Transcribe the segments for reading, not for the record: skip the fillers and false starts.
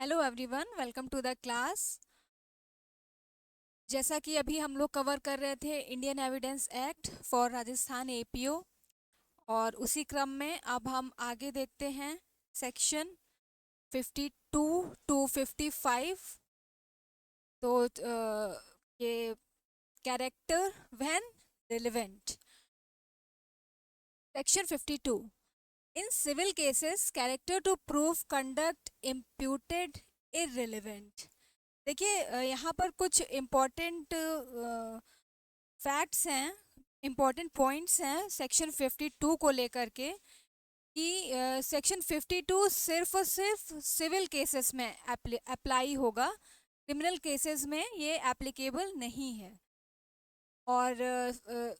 Hello everyone, welcome to the class. जैसा कि अभी हम लोग कवर कर रहे थे Indian evidence act for Rajasthan APO, और उसी क्रम में अब हम आगे देखते हैं सेक्शन 52 टू 55। तो ये character when relevant. Section 52, in civil cases character to prove conduct imputed irrelevant. देखिए, यहाँ पर कुछ इम्पोर्टेंट फैक्ट्स हैं, इम्पोर्टेंट पॉइंट्स हैं सेक्शन 52 को लेकर के कि सेक्शन 52 सिर्फ और सिर्फ सिविल केसेस में अप्लाई होगा, क्रिमिनल केसेस में ये एप्लीकेबल नहीं है। और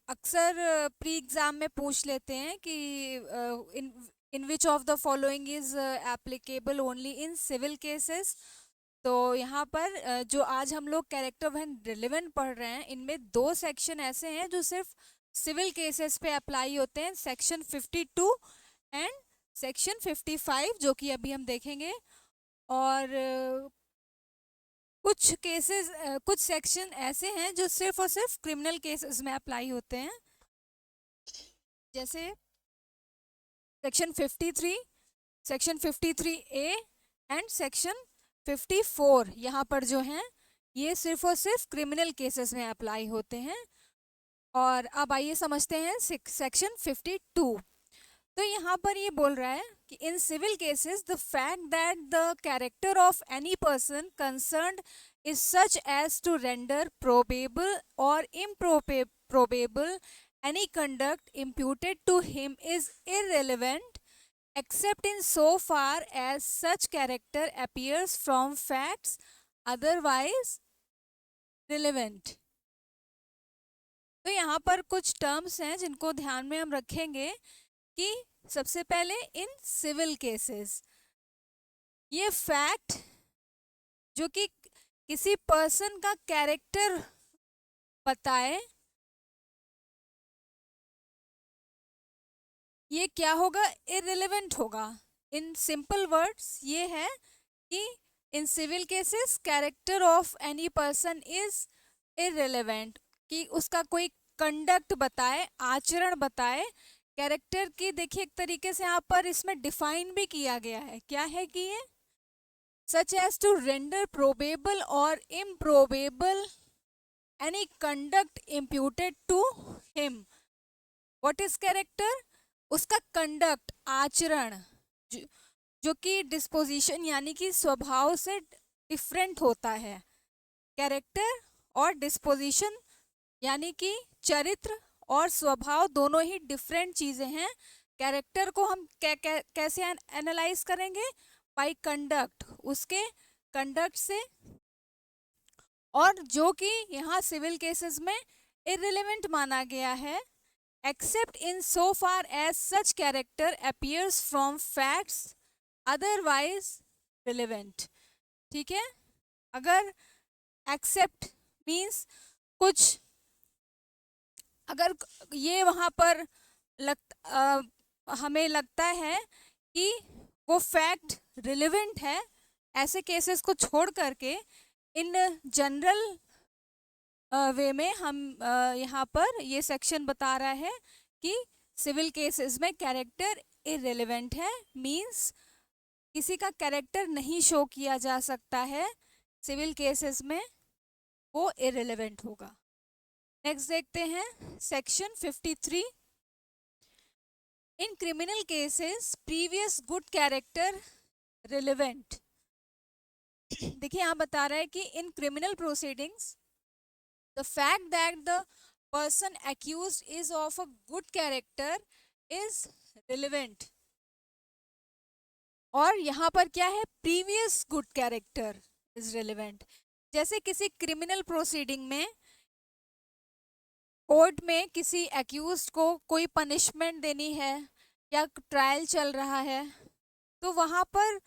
अक्सर प्री एग्ज़ाम में पूछ लेते हैं कि in in which of the following is applicable only in civil cases. तो यहाँ पर जो आज हम लोग कैरेक्टर व्हेन रिलेवेंट पढ़ रहे हैं, इनमें दो सेक्शन ऐसे हैं जो सिर्फ सिविल केसेस पे अप्लाई होते हैं, सेक्शन 52 एंड सेक्शन 55, जो कि अभी हम देखेंगे। और कुछ केसेस, कुछ सेक्शन ऐसे हैं जो सिर्फ और सिर्फ क्रिमिनल केसेस में अप्लाई होते हैं, जैसे section 53, section 53A and section 54। यहाँ पर जो हैं ये सिर्फ और सिर्फ क्रिमिनल केसेस में अप्लाई होते हैं। और अब आइए समझते हैं सेक्शन 52। तो यहाँ पर ये बोल रहा है कि in civil cases the fact that the character of any person concerned is such as to render probable और improbable any conduct imputed to him is irrelevant except in so far as such character appears from facts otherwise relevant। तो यहाँ पर कुछ terms हैं जिनको ध्यान में हम रखेंगे कि सबसे पहले इन सिविल केसेस, ये फैक्ट जो कि किसी पर्सन का कैरेक्टर बताए, ये क्या होगा? इररिलेवेंट होगा। इन सिंपल वर्ड्स ये है कि in civil cases character of any person is irrelevant, कि उसका कोई कंडक्ट बताए, आचरण बताए। कैरेक्टर की देखिए एक तरीके से यहाँ पर इसमें डिफाइन भी किया गया है, क्या है कि ये such as to render probable और improbable any conduct imputed to him. What is character? उसका कंडक्ट, आचरण, जो कि डिस्पोजिशन यानी कि स्वभाव से डिफरेंट होता है। कैरेक्टर और डिस्पोजिशन यानी कि चरित्र और स्वभाव दोनों ही डिफरेंट चीजें हैं। कैरेक्टर को हम कैसे एनालाइज करेंगे? बाय कंडक्ट, उसके कंडक्ट से। और जो कि यहाँ सिविल केसेस में इररिलेवेंट माना गया है, except in so far as such character appears from facts otherwise relevant. ठीक है, अगर एक्सेप्ट मीन्स कुछ, अगर ये वहाँ पर हमें लगता है कि वो फैक्ट रिलेवेंट है, ऐसे केसेस को छोड़ करके इन जनरल वे में हम यहाँ पर ये सेक्शन बता रहा है कि सिविल केसेस में कैरेक्टर इररिलेवेंट है, मींस किसी का कैरेक्टर नहीं शो किया जा सकता है सिविल केसेस में, वो इररिलेवेंट होगा। नेक्स्ट देखते हैं section 53, in criminal cases previous good character relevant. देखिए यहाँ बता रहा है कि in criminal proceedings the fact that the person accused is of a good character is relevant। और यहाँ पर क्या है? previous good character is relevant। जैसे किसी क्रिमिनल प्रोसीडिंग में कोर्ट में किसी एक्यूज्ड को कोई पनिशमेंट देनी है या ट्रायल चल रहा है, तो वहाँ पर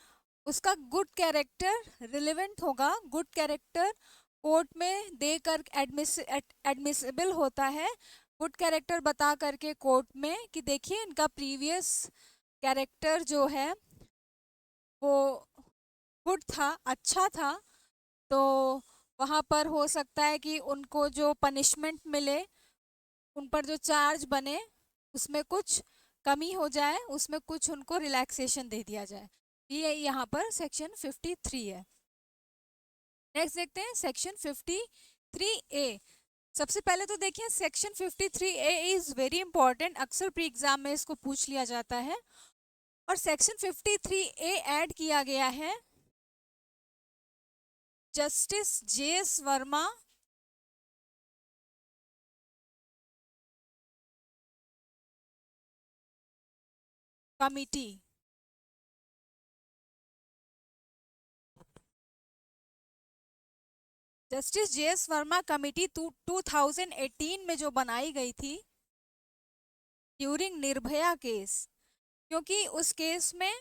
उसका गुड कैरेक्टर रिलेवेंट होगा। गुड कैरेक्टर कोर्ट में देकर एडमिसिबल होता है। गुड कैरेक्टर बता करके कोर्ट में कि देखिए इनका प्रीवियस कैरेक्टर जो है वो गुड था, अच्छा था, तो वहाँ पर हो सकता है कि उनको जो पनिशमेंट मिले, उन पर जो चार्ज बने, उसमें कुछ कमी हो जाए, उसमें कुछ उनको रिलैक्सेशन दे दिया जाए। ये यहाँ पर सेक्शन 53 है। नेक्स्ट देखते हैं सेक्शन 53A। सबसे पहले तो देखिए section 53A is very important, अक्सर प्री एग्जाम में इसको पूछ लिया जाता है। और सेक्शन 53A ऐड किया गया है justice JS Verma committee. Justice JS Verma committee 2018 में जो बनाई गई थी ड्यूरिंग निर्भया केस, क्योंकि उस केस में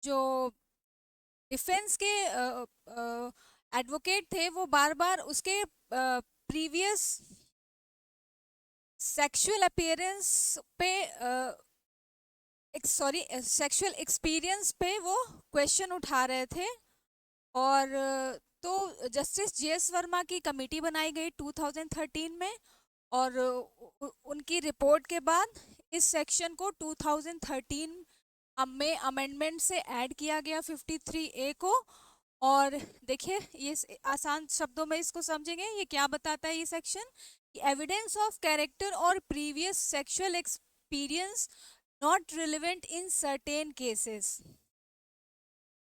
जो डिफेंस के एडवोकेट थे वो बार बार उसके प्रीवियस सेक्सुअल अपीयरेंस पे सेक्सुअल एक्सपीरियंस पे वो क्वेश्चन उठा रहे थे। और तो जस्टिस JS वर्मा की कमेटी बनाई गई 2013 में, और उनकी रिपोर्ट के बाद इस सेक्शन को 2013 में अमेंडमेंट से ऐड किया गया 53A को। और देखिए ये आसान शब्दों में इसको समझेंगे, ये क्या बताता है ये सेक्शन, एविडेंस ऑफ कैरेक्टर और previous sexual experience not relevant in certain cases,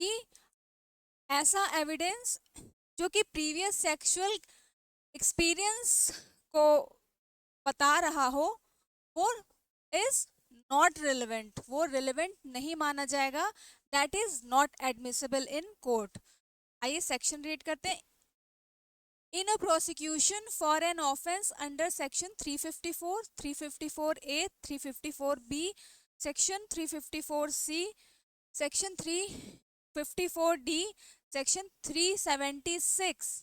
कि ऐसा एविडेंस जो कि प्रीवियस सेक्सुअल एक्सपीरियंस को बता रहा हो वो इज नॉट रिलेवेंट, वो रिलेवेंट नहीं माना जाएगा, that is not admissible in court. आइए सेक्शन रीड करते हैं। In a prosecution for an offence under section 354, 354A, 354B, section 354C, section 354D, section 376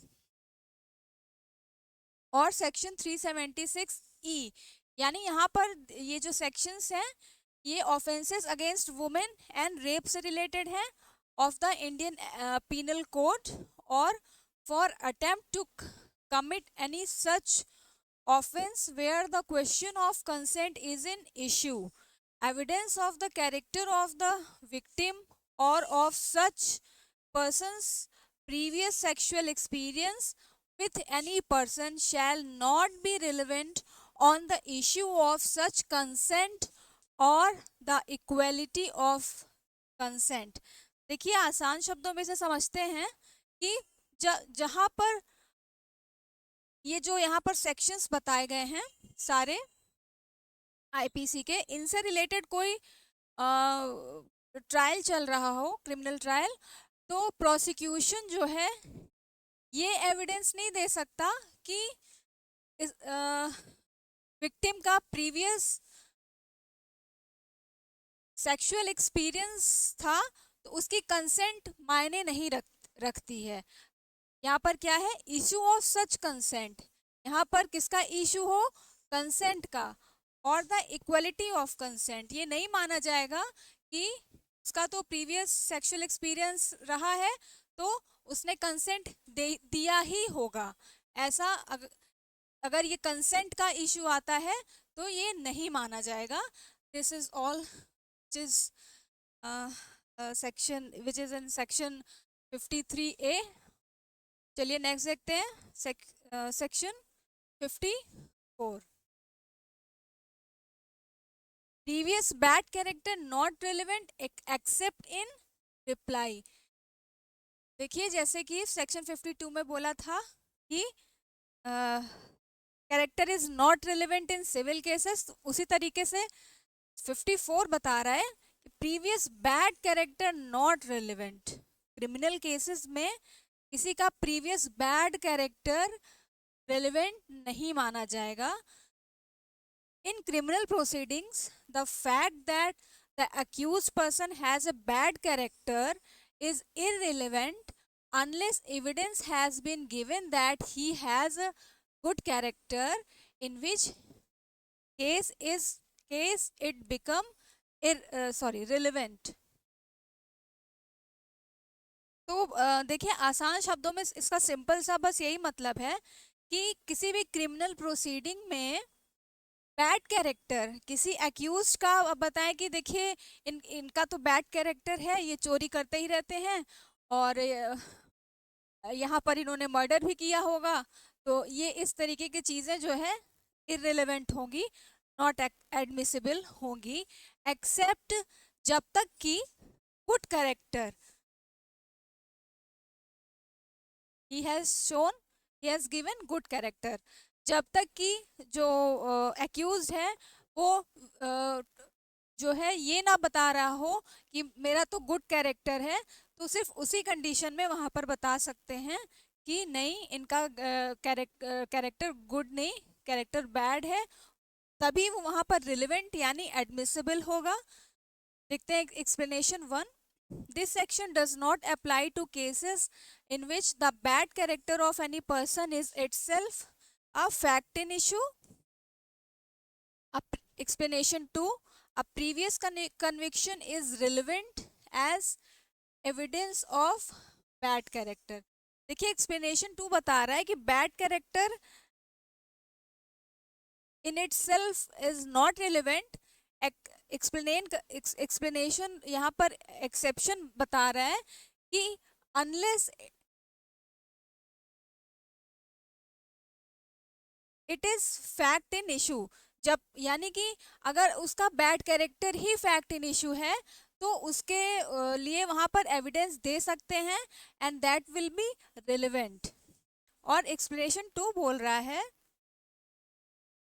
और सेक्शन 376E, यानी यहाँ पर ये जो सेक्शंस हैं ये offences against women and rape से रिलेटेड है of the Indian penal code, और for attempt to commit any such offense where the question of consent is an issue, evidence of the character of the victim or of such person's previous sexual experience with any person shall not be relevant on the issue of such consent or the equality of consent। देखिए आसान शब्दों में से समझते हैं कि जहां पर ये जो यहाँ पर सेक्शंस बताए गए हैं सारे आईपीसी के, इनसे रिलेटेड कोई ट्रायल चल रहा हो, क्रिमिनल ट्रायल, तो प्रोसिक्यूशन जो है ये एविडेंस नहीं दे सकता कि इस विक्टिम का प्रीवियस सेक्सुअल एक्सपीरियंस था, तो उसकी कंसेंट मायने नहीं रखती है। यहाँ पर क्या है, इशू ऑफ सच कंसेंट, यहाँ पर किसका इशू हो, कंसेंट का, और द इक्वलिटी ऑफ कंसेंट, ये नहीं माना जाएगा कि उसका तो प्रीवियस सेक्सुअल एक्सपीरियंस रहा है तो उसने कंसेंट दिया ही होगा। ऐसा अगर ये कंसेंट का इशू आता है तो ये नहीं माना जाएगा। This is all is section which is in section 53A। चलिए नेक्स्ट देखते हैं section 54। Previous bad character not relevant except in reply. देखिए जैसे कि सेक्शन 52 में बोला था कि character is not relevant in civil cases, उसी तरीके से 54 बता रहा है कि previous bad character not relevant, criminal cases में किसी का प्रीवियस बैड कैरेक्टर रेलेवेंट नहीं माना जाएगा। In criminal proceedings, the fact that the accused person has a bad character is irrelevant unless evidence has been given that he has a good character, in which case it become relevant। तो देखिए आसान शब्दों में इसका simple सा बस यही मतलब है कि किसी भी क्रिमिनल प्रोसीडिंग में बैड कैरेक्टर किसी एक्यूज का बताएं कि देखिए इनका तो बैड कैरेक्टर है, ये चोरी करते ही रहते हैं और यहाँ पर इन्होंने मर्डर भी किया होगा, तो ये इस तरीके की चीज़ें जो है इररिलेवेंट होंगी, नॉट एडमिसिबल होंगी, एक्सेप्ट जब तक कि good character he has shown, he has given good character, जब तक कि जो एक्यूज है वो जो है ये ना बता रहा हो कि मेरा तो गुड कैरेक्टर है, तो सिर्फ उसी कंडीशन में वहां पर बता सकते हैं कि नहीं इनका कैरेक्टर गुड नहीं, कैरेक्टर बैड है, तभी वो वहां पर रिलेवेंट यानी एडमिसिबल होगा। देखते हैं explanation one. This section does not apply to cases in which the bad character of any person is itself a fact in issue. Explanation 2. A previous conviction is relevant as evidence of bad character. देखिए explanation 2 बता रहा है कि bad character in it self is not relevant. Explanation यहाँ पर exception बता रहा है कि unless it is fact in issue, जब यानी कि अगर उसका bad character he fact in issue है तो उसके लिए वहां पर एविडेंस दे सकते हैं and that will be relevant. और एक्सप्लेनेशन 2 बोल रहा है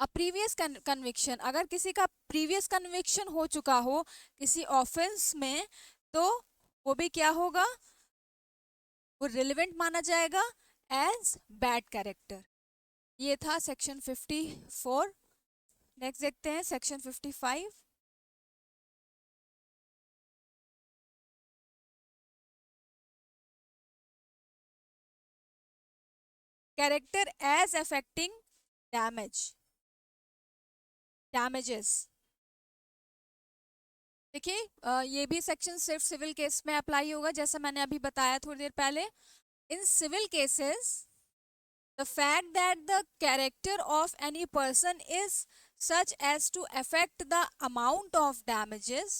अ प्रीवियस कन्विक्शन, अगर किसी का प्रीवियस कन्विक्शन हो चुका हो किसी ऑफेंस में तो वो भी क्या होगा, वो रिलेवेंट माना जाएगा एज बैड कैरेक्टर। ये था सेक्शन 54। नेक्स्ट देखते हैं section 55। Character as affecting damages. देखिए ये भी सेक्शन सिर्फ सिविल केस में अप्लाई होगा, जैसा मैंने अभी बताया थोड़ी देर पहले। In civil cases the fact that the character of any person is such as to affect the amount of damages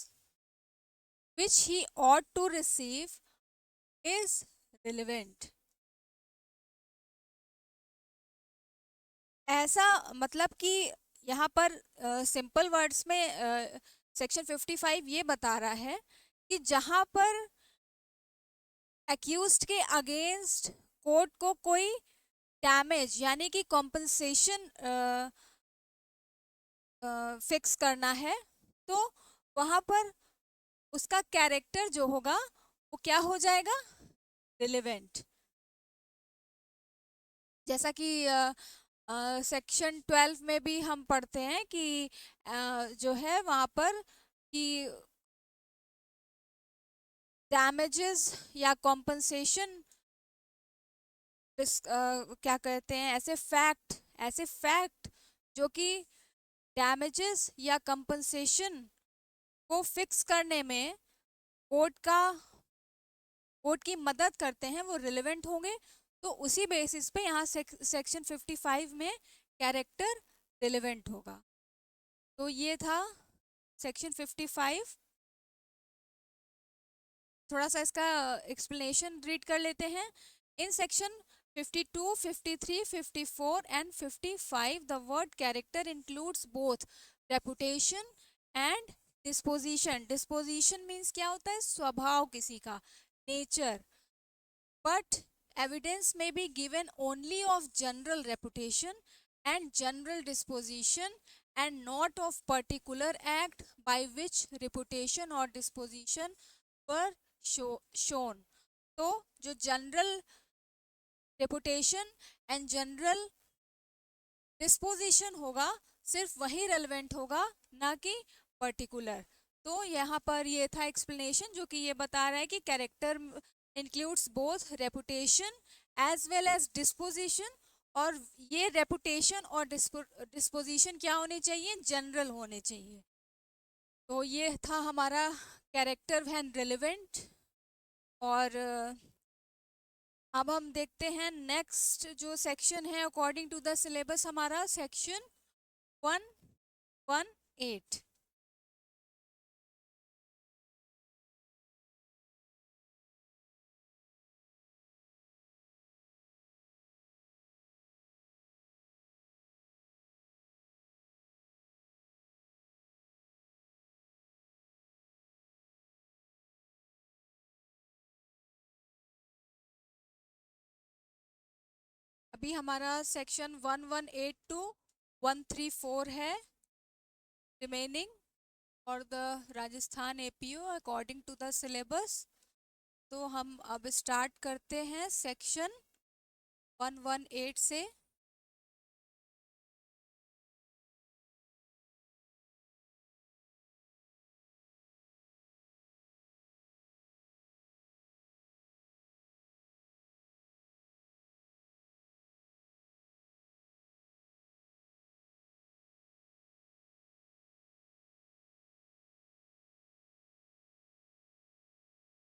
which he ought to receive is relevant। ऐसा मतलब कि यहाँ पर सिंपल वर्ड्स में सेक्शन 55 ये बता रहा है कि जहाँ पर एक्यूज्ड के अगेंस्ट कोर्ट को कोई डैमेज यानी कि कॉम्पनसेशन फिक्स करना है तो वहाँ पर उसका कैरेक्टर जो होगा वो क्या हो जाएगा, रिलेवेंट। जैसा कि सेक्शन 12 में भी हम पढ़ते हैं कि जो है वहाँ पर कि डैमेजेस या कॉम्पनसेशन क्या कहते हैं, ऐसे फैक्ट जो कि डैमेजेस या कंपनसेशन को फिक्स करने में कोर्ट की मदद करते हैं वो रिलेवेंट होंगे। तो उसी बेसिस पे यहाँ सेक्शन 55 में कैरेक्टर रिलेवेंट होगा। तो ये था सेक्शन 55। थोड़ा सा इसका एक्सप्लेनेशन रीड कर लेते हैं। In section 52, 53, 54 and 55 the word character includes both reputation and disposition। disposition means क्या होता है, स्वभाव किसी का, nature. but evidence may be given only of general reputation and general disposition and not of particular act by which reputation or disposition were shown। तो जो general reputation and general disposition होगा सिर्फ वही रेलेवेंट होगा, ना कि particular. तो यहाँ पर ये था एक्सप्लेनेशन जो कि ये बता रहा है कि character includes both reputation as well as disposition, और ये रेपुटेशन और डिस्पोजिशन क्या होने चाहिए, जनरल होने चाहिए। तो ये था हमारा कैरेक्टर व्हेन रेलेवेंट। और अब हम देखते हैं नेक्स्ट जो सेक्शन है अकॉर्डिंग टू द सिलेबस, हमारा सेक्शन 118। अभी हमारा सेक्शन 1182 134 है रिमेनिंग और the Rajasthan APO according to the syllabus. तो हम अब स्टार्ट करते हैं सेक्शन 118 से।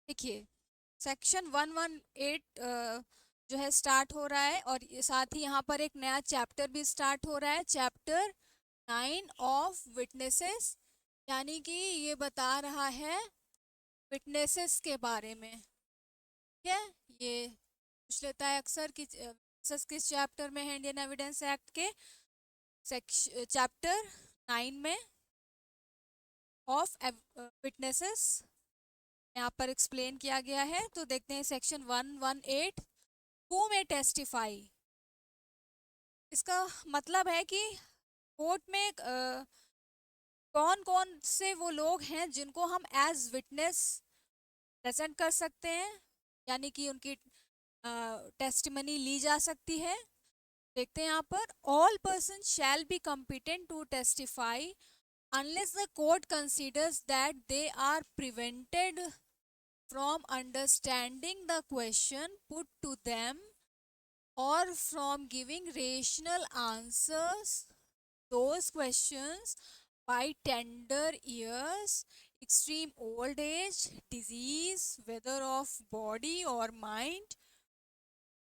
देखिए सेक्शन 118 जो है स्टार्ट हो रहा है, और साथ ही यहाँ पर एक नया चैप्टर भी स्टार्ट हो रहा है, चैप्टर 9 ऑफ विटनेसेस। यानी कि ये बता रहा है विटनेसेस के बारे में। ठीक है, ये पूछ लेता है अक्सर कि witnesses किस चैप्टर में है इंडियन एविडेंस एक्ट के, सेक्शन चैप्टर 9 में ऑफ विटनेसेस यहाँ पर एक्सप्लेन किया गया है। तो देखते हैं सेक्शन 118 हु में टेस्टिफाई। इसका मतलब है कि कोर्ट में कौन कौन से वो लोग हैं जिनको हम एज विटनेस प्रेजेंट कर सकते हैं, यानी कि उनकी टेस्टिमनी ली जा सकती है। देखते हैं यहाँ पर, all person shall be competent to testify unless the court considers that they are prevented from understanding the question put to them or from giving rational answers those questions by tender years, extreme old age, disease, whether of body or mind,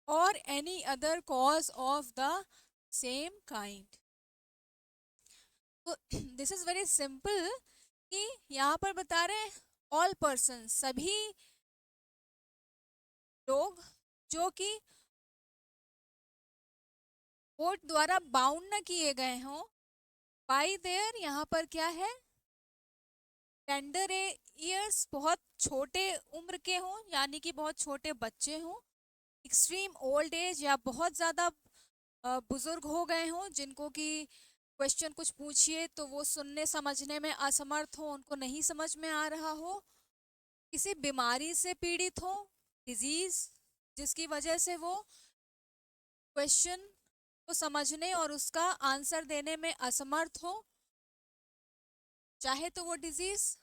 or any other cause of the same kind। तो this is very simple कि यहाँ पर बता रहे हैं all person, सभी लोग जो कि कोर्ट द्वारा बाउंड न किए गए हों बाई देयर, यहाँ पर क्या है, टेंडर ईयर्स, बहुत छोटे उम्र के हों यानी कि बहुत छोटे बच्चे हों, एक्सट्रीम ओल्ड एज या बहुत ज़्यादा बुजुर्ग हो गए हों जिनको कि क्वेश्चन कुछ पूछिए तो वो सुनने समझने में असमर्थ हो, उनको नहीं समझ में आ रहा हो, किसी बीमारी से पीड़ित हो, डिजीज जिसकी वजह से वो क्वेश्चन को समझने और उसका आंसर देने में असमर्थ हो, चाहे तो वो डिजीज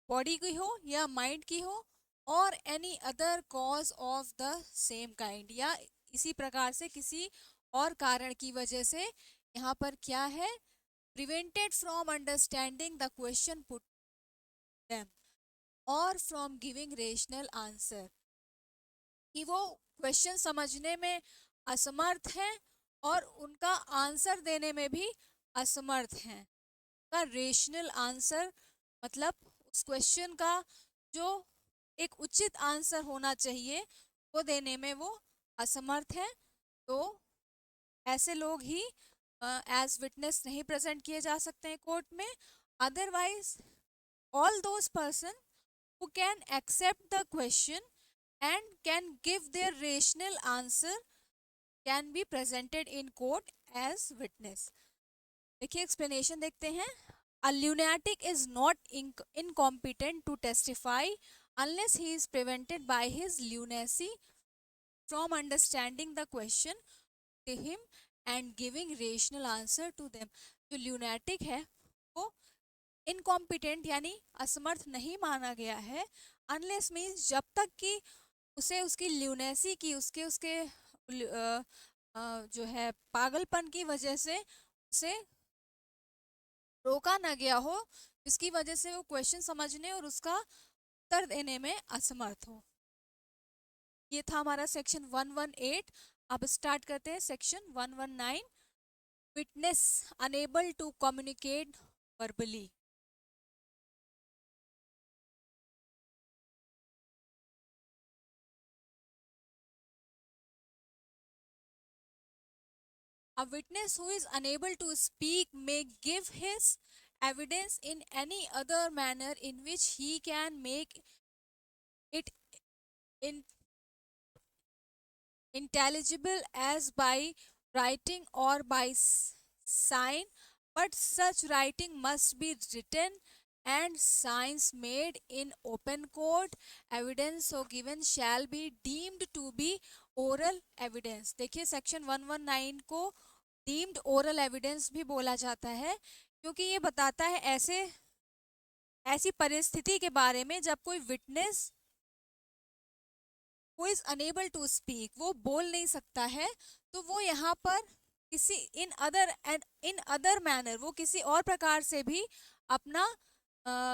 बॉडी की हो या माइंड की हो, और any other cause of the same kind, या इसी प्रकार से किसी और कारण की वजह से यहाँ पर क्या है, prevented from understanding the question put them और फ्रॉम गिविंग रेशनल आंसर, कि वो क्वेश्चन समझने में असमर्थ हैं और उनका आंसर देने में भी असमर्थ हैं। का रेशनल आंसर मतलब उस क्वेश्चन का जो एक उचित आंसर होना चाहिए वो देने में वो असमर्थ है। तो ऐसे लोग ही एज विटनेस नहीं प्रेजेंट किए जा सकते हैं कोर्ट में। Otherwise all those person who can accept the question and can give their rational answer can be presented in court as witness। देखिए एक्सप्लेनेशन देखते हैं। A lunatic is not incompetent to testify unless he is prevented by his lunacy from understanding the question to him and giving rational answer to them। जो lunatic है वो incompetent यानी असमर्थ नहीं माना गया है, अनलेस मीन्स जब तक कि उसे उसकी ल्यूनेसी की उसके उसके जो है पागलपन की वजह से उसे रोका ना गया हो, जिसकी वजह से वो क्वेश्चन समझने और उसका उत्तर देने में असमर्थ हो। ये था हमारा सेक्शन 118। अब स्टार्ट करते हैं section 119, witness unable to communicate verbally. A witness who is unable to speak may give his evidence in any other manner in which he can make it in, intelligible, as by writing or by sign, but such writing must be written and signs made in open court. Evidence so given shall be deemed to be oral evidence। देखिए section 119 को deemed oral evidence भी बोला जाता है, क्योंकि ये बताता है ऐसी परिस्थिति के बारे में जब कोई witness who is unable to speak, वो बोल नहीं सकता है, तो वो यहाँ पर किसी इन अदर मैनर, वो किसी और प्रकार से भी अपना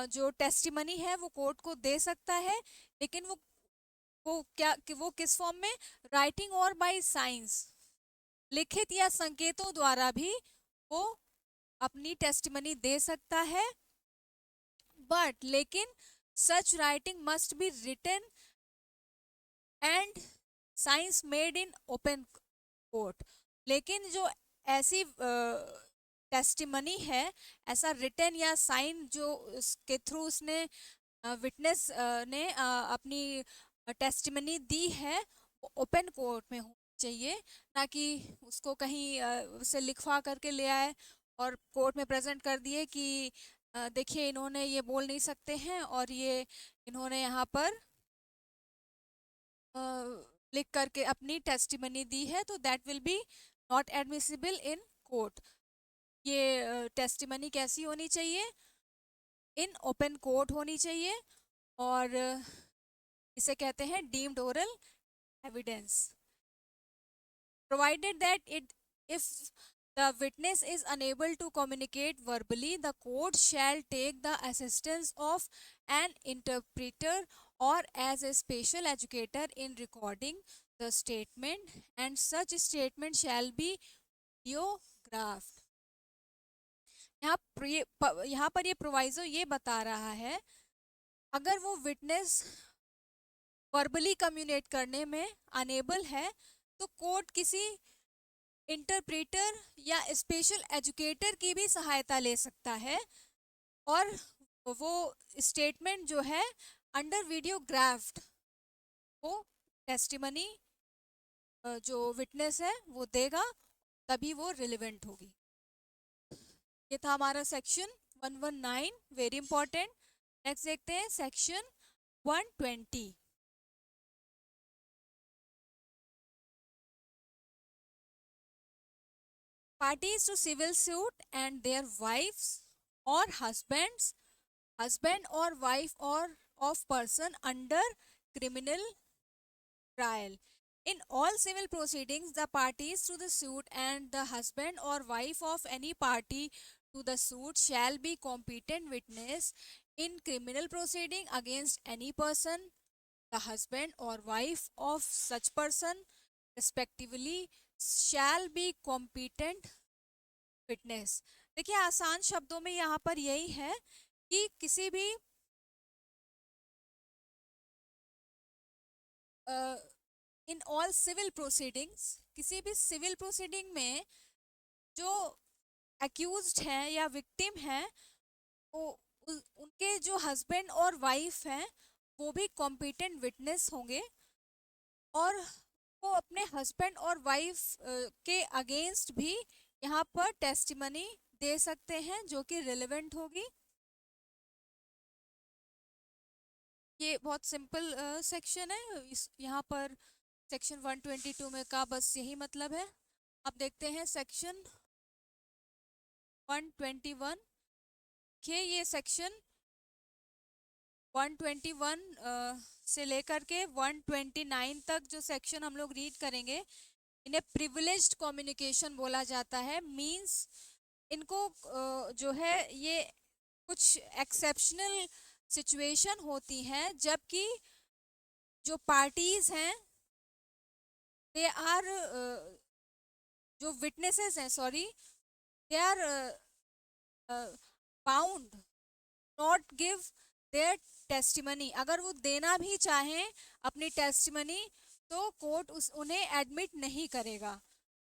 जो टेस्टिमनी है वो कोर्ट को दे सकता है। लेकिन वो क्या कि वो किस फॉर्म में, राइटिंग और बाय साइंस, लिखित या संकेतों द्वारा भी वो अपनी टेस्टिमनी दे सकता है। बट लेकिन such writing must be written and signs made in open court. लेकिन जो ऐसी टेस्टिमनी है, ऐसा रिटन या साइन जो उसके थ्रू उसने विटनेस ने अपनी टेस्टिमनी दी है, वो ओपन कोर्ट में होनी चाहिए, ना कि उसको कहीं उसे लिखवा करके ले आए और कोर्ट में प्रेजेंट कर दिए कि देखिए इन्होंने ये बोल नहीं सकते हैं और ये इन्होंने यहाँ पर लिख करके अपनी टेस्टिमनी दी है, तो that will be not admissible in court. ये टेस्टिमनी कैसी होनी चाहिए, इन ओपन कोर्ट होनी चाहिए, और इसे कहते हैं deemed oral evidence. Provided that it if the witness is unable to communicate verbally, the court shall take the assistance of an interpreter or as a special educator in recording the statement, and such statement shall be audiographed। यहाँ पर ये proviso ये बता रहा है, अगर वो witness verbally communicate करने में अनेबल है, तो कोर्ट किसी इंटरप्रेटर या स्पेशल एजुकेटर की भी सहायता ले सकता है, और वो स्टेटमेंट जो है अंडर वीडियोग्राफ्ड, वो टेस्टिमनी जो विटनेस है वो देगा, तभी वो रिलेवेंट होगी। ये था हमारा सेक्शन 119, वेरी इंपॉर्टेंट। नेक्स्ट देखते हैं section 120। Parties to civil suit and their wives or husbands, husband or wife or of person under criminal trial. In all civil proceedings, the parties to the suit and the husband or wife of any party to the suit shall be competent witness in criminal proceeding against any person, the husband or wife of such person respectively shall be competent witness। देखिए आसान शब्दों में यहाँ पर यही है कि किसी भी इन ऑल सिविल प्रोसीडिंग्स, किसी भी सिविल प्रोसीडिंग में जो एक्यूज्ड हैं या विक्टिम हैं, वो उनके जो हस्बैंड और वाइफ हैं वो भी कॉम्पिटेंट विटनेस होंगे, और वो अपने हस्बैंड और वाइफ के अगेंस्ट भी यहाँ पर टेस्टिमनी दे सकते हैं जो कि रिलेवेंट होगी। ये बहुत सिंपल सेक्शन है, इस यहाँ पर सेक्शन 122 में का बस यही मतलब है। अब देखते हैं सेक्शन 121 के, ये सेक्शन 121 से लेकर के 129 तक जो सेक्शन हम लोग रीड करेंगे, इन्हें प्रिविलेज्ड कम्युनिकेशन बोला जाता है। मींस इनको जो है ये कुछ एक्सेप्शनल सिचुएशन होती हैं जबकि जो पार्टीज हैं दे आर जो विटनेसेस हैं, sorry, they are bound not give their testimony. अगर वो देना भी चाहें अपनी टेस्टिमनी तो कोर्ट उन्हें एडमिट नहीं करेगा।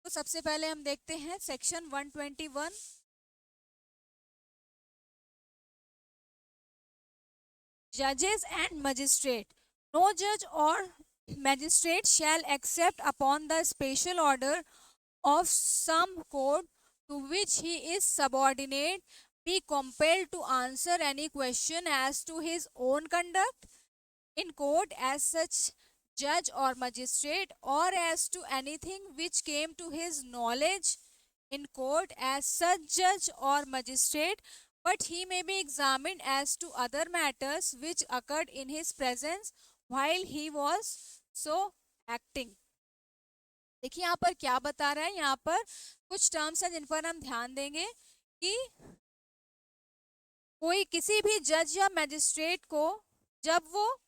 तो सबसे पहले हम देखते हैं section 121। Judges and magistrate. No judge or magistrate shall accept upon the special order of some court to which he is subordinate be compelled to answer any question as to his own conduct in court as such judge or magistrate, or as to anything which came to his knowledge in court as such judge or magistrate, but he may be examined as to other matters which occurred in his presence while he was so acting। देखिए यहाँ पर क्या बता रहा है, यहाँ पर कुछ टर्म्स हैं जिन पर हम ध्यान देंगे कि कोई किसी भी जज या मैजिस्ट्रेट को जब वो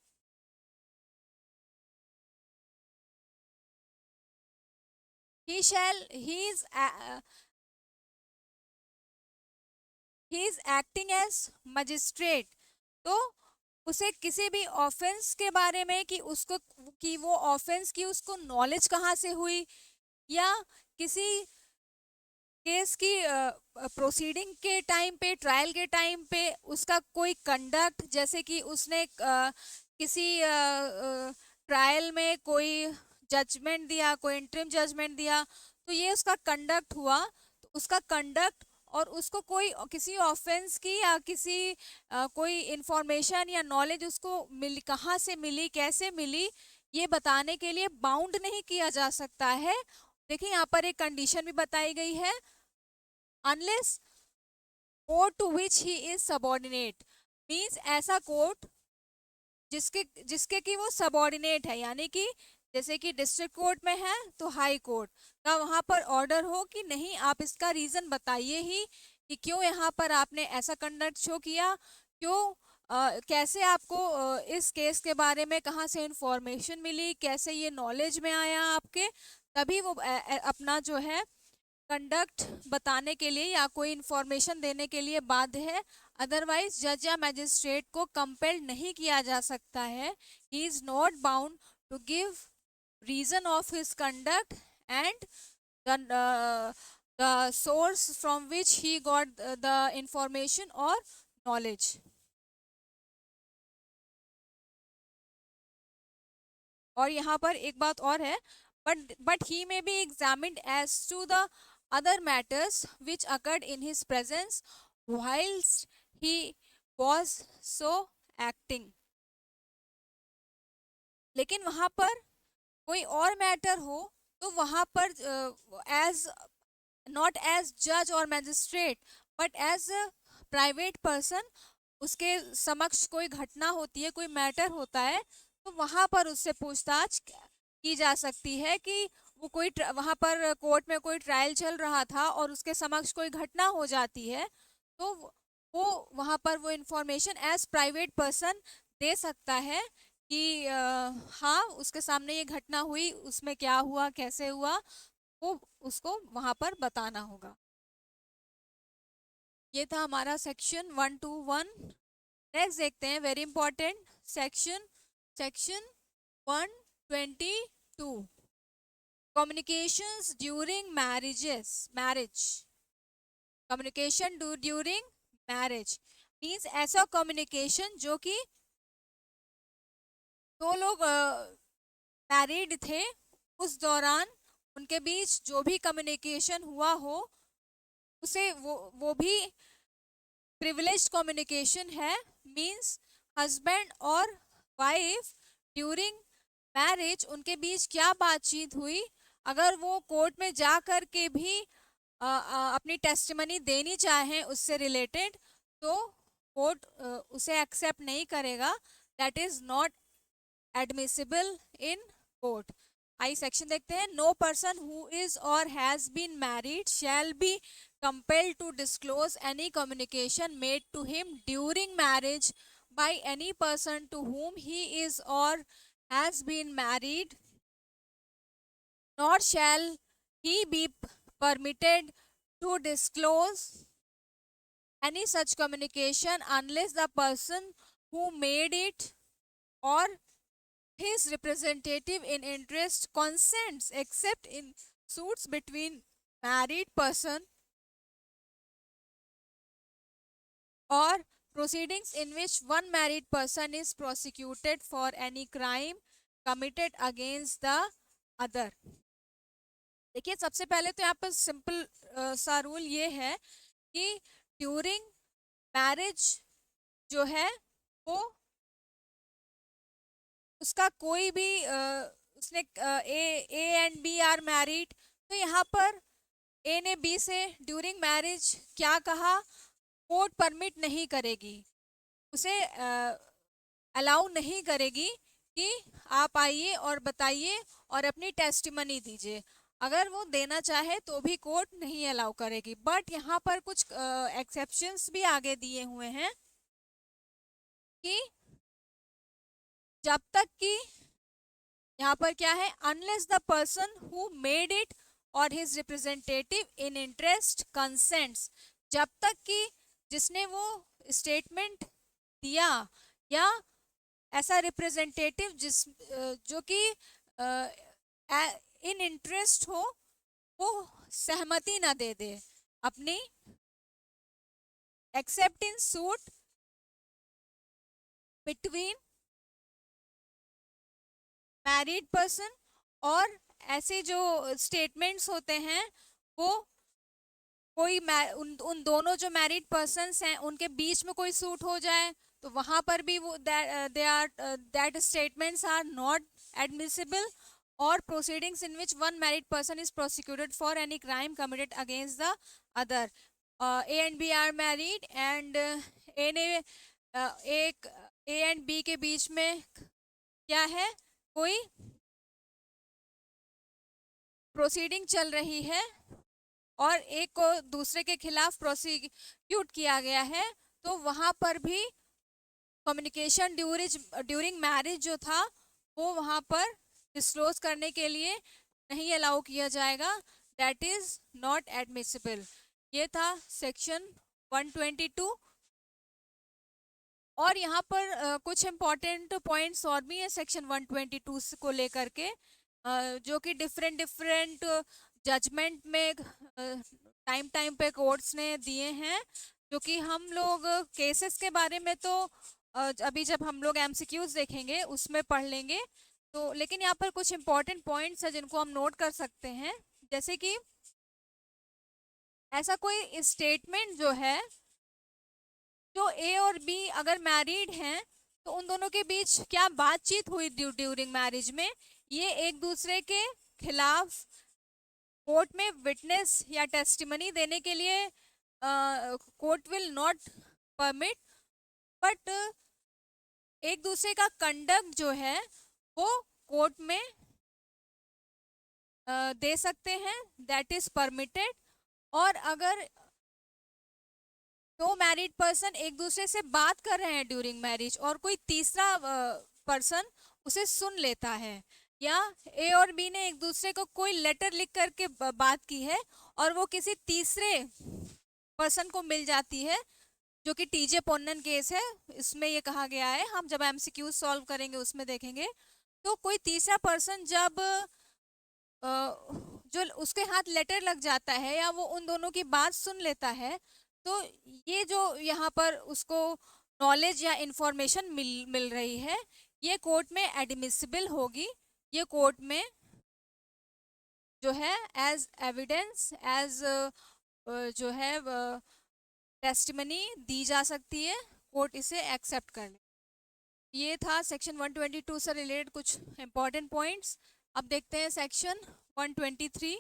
he shall he is acting as magistrate, तो उसे किसी भी ऑफेंस के बारे में कि उसको कि वो ऑफेंस की उसको नॉलेज कहाँ से हुई, या किसी केस की प्रोसीडिंग के टाइम पे, ट्रायल के टाइम पे उसका कोई कंडक्ट, जैसे कि उसने किसी ट्रायल में कोई जजमेंट दिया, कोई इंटरिम जजमेंट दिया, तो ये उसका कंडक्ट हुआ। तो उसका कंडक्ट और उसको कोई किसी ऑफेंस की या किसी कोई इंफॉर्मेशन या नॉलेज उसको मिल कहाँ से मिली, कैसे मिली, ये बताने के लिए बाउंड नहीं किया जा सकता है। देखिए यहाँ पर एक कंडीशन भी बताई गई है, unless court to which he is subordinate, means ऐसा कोर्ट जिसके जिसके कि वो सबॉर्डिनेट है, यानी कि जैसे कि डिस्ट्रिक्ट कोर्ट में है तो हाई कोर्ट का वहां पर ऑर्डर हो कि नहीं आप इसका रीजन बताइए ही कि क्यों यहाँ पर आपने ऐसा कंडक्ट शो किया, क्यों कैसे आपको इस केस के बारे में कहाँ से इंफॉर्मेशन मिली, कैसे ये नॉलेज में आया आपके, तभी वो अपना जो है कंडक्ट बताने के लिए या कोई इंफॉर्मेशन देने के लिए बाध्य है। अदरवाइज जज या मैजिस्ट्रेट को कंपेल नहीं किया जा सकता है। He is not bound to give reason of his conduct and the source from which he got the information or knowledge। और यहाँ पर एक बात और है, but he may be examined as to the other matters which occurred in his presence whilst he was so acting। लेकिन वहां पर कोई और मैटर हो तो वहां पर एज नॉट एज जज और magistrate but as a private person उसके समक्ष कोई घटना होती है, कोई मैटर होता है, तो वहां पर उससे पूछताछ की जा सकती है कि वो कोई वहां पर कोर्ट में कोई ट्रायल चल रहा था और उसके समक्ष कोई घटना हो जाती है, तो वो वहां पर वो इंफॉर्मेशन एज प्राइवेट पर्सन दे सकता है कि हाँ उसके सामने ये घटना हुई, उसमें क्या हुआ, कैसे हुआ, वो उसको वहां पर बताना होगा। ये था हमारा सेक्शन 121। नेक्स्ट देखते हैं, very important section, section 122, communications during marriage. Communication during marriage means ऐसा कम्युनिकेशन जो कि दो लोग मैरिड थे, उस दौरान उनके बीच जो भी कम्युनिकेशन हुआ हो उसे वो भी प्रिविलेज्ड कम्युनिकेशन है। मींस हस्बैंड और वाइफ ड्यूरिंग मैरिज उनके बीच क्या बातचीत हुई, अगर वो कोर्ट में जा कर के भी अपनी टेस्टिमनी देनी चाहें उससे रिलेटेड, तो कोर्ट उसे एक्सेप्ट नहीं करेगा, that is not admissible in court. I section देखते हैं, नो पर्सन हु इज और has been married shall be compelled to disclose any communication made to him during marriage by any person to whom he is or has been married nor shall he be permitted to disclose any such communication unless the person who made it or his representative in interest consents, except in suits between married person or proceedings in which one married person is prosecuted for any crime committed against the other. देखिए, सबसे पहले तो यहाँ पर simple सा rule ये है कि ड्यूरिंग मैरिज जो है वो उसका कोई भी उसने A and B are married, तो यहाँ पर ए ने बी से ड्यूरिंग मैरिज क्या कहा, कोर्ट परमिट नहीं करेगी, उसे अलाउ नहीं करेगी कि आप आइए और बताइए और अपनी टेस्टिमनी दीजिए। अगर वो देना चाहे तो भी कोर्ट नहीं अलाउ करेगी। बट यहाँ पर कुछ एक्सेप्शंस भी आगे दिए हुए हैं कि जब तक कि यहाँ पर क्या है, unless the person who made it और his representative in interest consents, जब तक कि जिसने वो स्टेटमेंट दिया या ऐसा रिप्रेजेंटेटिव जिस जो कि इन इंटरेस्ट हो, वो सहमति ना दे दे अपनी, एक्सेप्ट इन सूट बिटवीन मैरिड पर्सन, और ऐसे जो स्टेटमेंट्स होते हैं वो कोई उन दोनों जो मैरिड पर्सन्स हैं उनके बीच में कोई सूट हो जाए तो वहां पर भी वो that statements are not admissible, और proceedings in which one married person is prosecuted for any crime committed against the other. A and B are married and A ने एक ए एंड बी के बीच में क्या है, कोई प्रोसीडिंग चल रही है और एक को दूसरे के खिलाफ प्रोसिक्यूट किया गया है, तो वहां पर भी कम्युनिकेशन ड्यूरिंग मैरिज जो था वो वहां पर डिस्क्लोज करने के लिए नहीं अलाउ किया जाएगा, दैट इज नॉट एडमिसिबल। ये था सेक्शन 122। और यहाँ पर कुछ इम्पॉर्टेंट पॉइंट्स और भी हैं सेक्शन 122 को लेकर के, जो कि डिफरेंट जजमेंट में टाइम पे कोर्ट्स ने दिए हैं, जो कि हम लोग केसेस के बारे में तो अभी जब हम लोग एमसीक्यूज देखेंगे उसमें पढ़ लेंगे, तो लेकिन यहाँ पर कुछ इम्पॉर्टेंट पॉइंट्स हैं जिनको हम नोट कर सकते हैं। जैसे कि ऐसा कोई स्टेटमेंट जो है, जो ए और बी अगर मैरिड हैं तो उन दोनों के बीच क्या बातचीत हुई ड्यूरिंग मैरिज में, ये एक दूसरे के खिलाफ कोर्ट में विटनेस या टेस्टिमनी देने के लिए court will not permit, but एक दूसरे का कंडक्ट जो है वो कोर्ट में दे सकते हैं, दैट इज परमिटेड। और अगर दो मैरिड पर्सन एक दूसरे से बात कर रहे हैं ड्यूरिंग मैरिज और कोई तीसरा पर्सन उसे सुन लेता है, या ए और बी ने एक दूसरे को कोई लेटर लिख करके बात की है और वो किसी तीसरे पर्सन को मिल जाती है, जो कि टीजे पोन्नन केस है, इसमें ये कहा गया है, हम जब एमसीक्यू सॉल्व करेंगे उसमें देखेंगे। तो कोई तीसरा पर्सन जब जो उसके हाथ लेटर लग जाता है या वो उन दोनों की बात सुन लेता है, तो ये जो यहाँ पर उसको नॉलेज या इंफॉर्मेशन मिल रही है, ये कोर्ट में एडमिसिबल होगी, ये कोर्ट में जो है एज एविडेंस, एज जो है टेस्टिमनी दी जा सकती है, कोर्ट इसे एक्सेप्ट कर ले। ये था सेक्शन 122 से रिलेटेड कुछ इंपॉर्टेंट पॉइंट्स। अब देखते हैं section 123,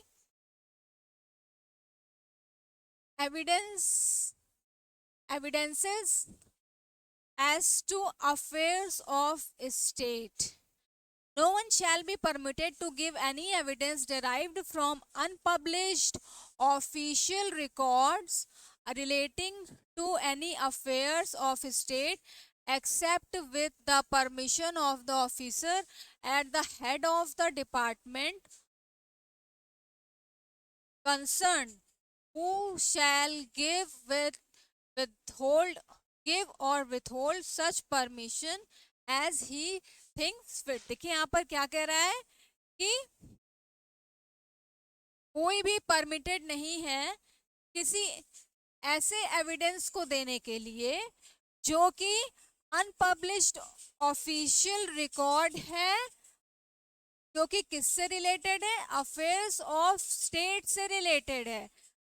evidences as to affairs of state. No one shall be permitted to give any evidence derived from unpublished official records relating to any affairs of state except with the permission of the officer at the head of the department concerned who shall withhold give or withhold such permission as he thinks fit। देखिए यहाँ पर क्या कह रहा है कि कोई भी परमिटेड नहीं है किसी ऐसे एविडेंस को देने के लिए जो कि अनपब्लिश्ड ऑफिशियल रिकॉर्ड है, जो कि किससे रिलेटेड है, अफेयर्स ऑफ स्टेट से रिलेटेड है।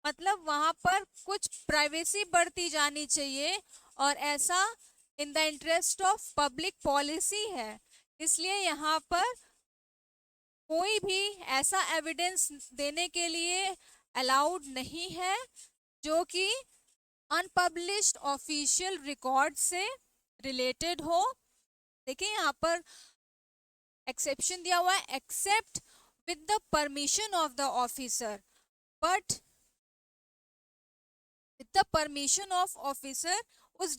मतलब वहां पर कुछ प्राइवेसी बढ़ती जानी चाहिए और ऐसा in the interest of public policy है। इसलिए यहाँ पर कोई भी ऐसा एविडेंस देने के लिए अलाउड नहीं है जो कि अनपब्लिश्ड ऑफिशियल रिकॉर्ड से रिलेटेड हो। देखिए यहाँ पर एक्सेप्शन दिया हुआ है, except with the permission of the officer, but with the permission of officer उस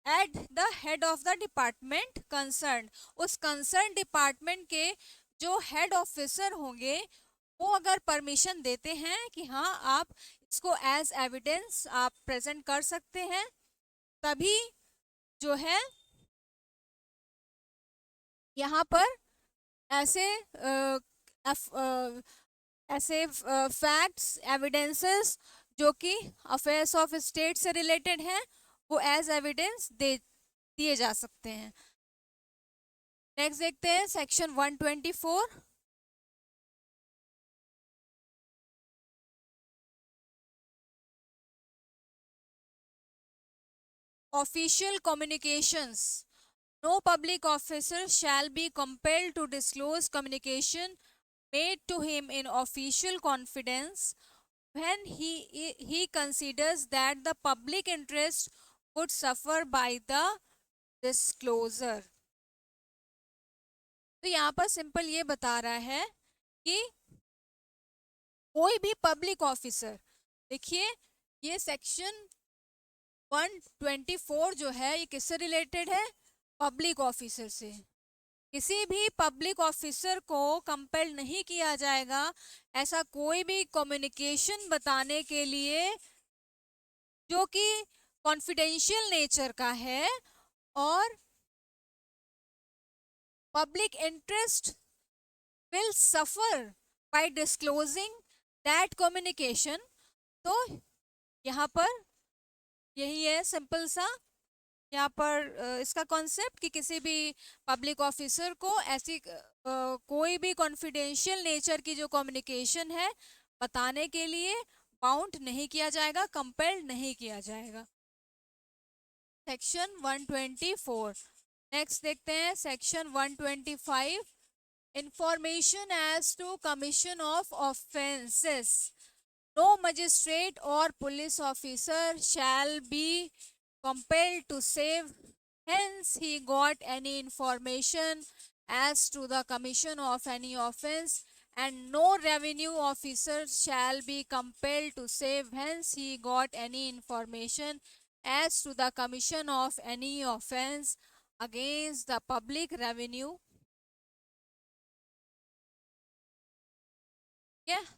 at the head of the department concern, उस कंसर्न डिपार्टमेंट के जो हेड ऑफिसर होंगे वो अगर परमिशन देते हैं कि हाँ आप इसको एज एविडेंस आप प्रेजेंट कर सकते हैं, तभी जो है यहाँ पर ऐसे ऐसे फैक्ट्स एविडेंसेस जो कि अफेयर्स ऑफ स्टेट से रिलेटेड हैं वो एज एविडेंस दिए जा सकते हैं। नेक्स्ट देखते हैं section 124। Official communications. No public officer shall be compelled to disclose communication made to him in official confidence when he considers that the public interest would suffer by the disclosure। तो यहाँ पर simple ये बता रहा है कि कोई भी पब्लिक ऑफिसर, देखिए ये सेक्शन 124 जो है ये किससे रिलेटेड है, पब्लिक ऑफिसर से। किसी भी पब्लिक ऑफिसर को कंपेल नहीं किया जाएगा ऐसा कोई भी कम्युनिकेशन बताने के लिए जो कि कॉन्फिडेंशियल नेचर का है और public interest will suffer by disclosing that communication. तो यहाँ पर यही है सिंपल सा यहाँ पर इसका कॉन्सेप्ट कि किसी भी पब्लिक ऑफिसर को ऐसी कोई भी कॉन्फिडेंशियल नेचर की जो कम्युनिकेशन है बताने के लिए बाउंड नहीं किया जाएगा, कंपेल्ड नहीं किया जाएगा। सेक्शन 124। नेक्स्ट देखते हैं section 125। Information as to commission of offences. No magistrate और police officer shall be compelled to save hence he got any information as to the commission of any offence, and no revenue officer shall be compelled to save hence he got any information as to the commission of any offence against the public revenue।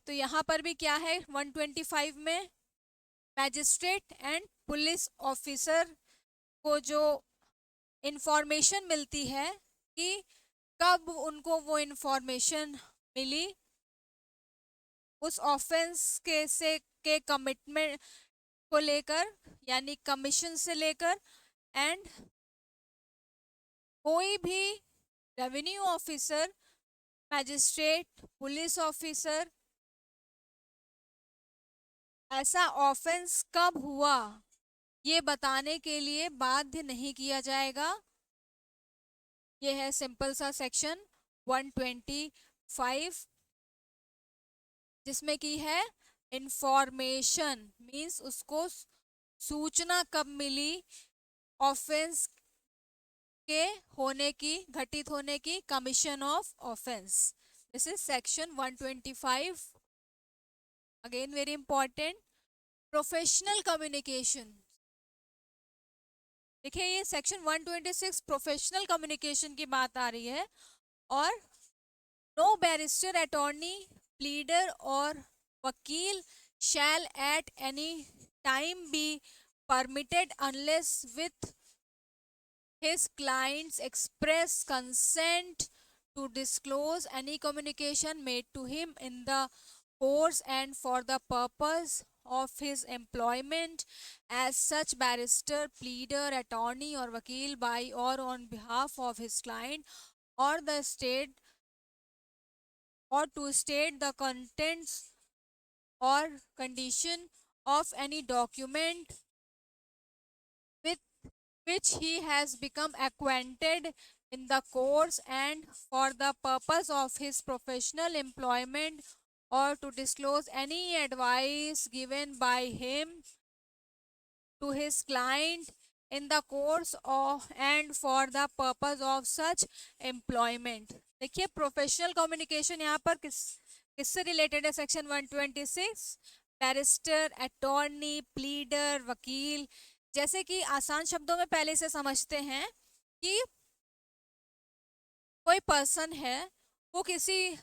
तो यहाँ पर भी क्या है 125 में magistrate and police officer को जो information मिलती है कि कब उनको वो इंफॉर्मेशन मिली उस ऑफेंस के कमिटमेंट को लेकर यानी कमीशन से लेकर, एंड कोई भी revenue officer, magistrate, police officer ऐसा ऑफेंस कब हुआ ये बताने के लिए बाध्य नहीं किया जाएगा। ये है सिंपल सा सेक्शन 125 जिसमें की है इंफॉर्मेशन मींस उसको सूचना कब मिली ऑफेंस के होने की, घटित होने की, commission of offence. This is section 125। Again very important, professional communication. देखिए ये सेक्शन 126 प्रोफेशनल कम्युनिकेशन की बात आ रही है। और no barrister, attorney, pleader or vakil shall at any time be permitted unless with his client's express consent to disclose any communication made to him in the course and for the purpose of his employment as such barrister, pleader, attorney, or vakil by or on behalf of his client or the state, or to state the contents or condition of any document with which he has become acquainted in the course and for the purpose of his professional employment, or to disclose any advice given by him to his client in the course of and for the purpose of such employment. देखिए professional communication यहाँ पर किससे related है? Section 126, barrister, attorney, pleader, वकील। जैसे कि आसान शब्दों में पहले से समझते हैं कि कोई पर्सन है, वो किसी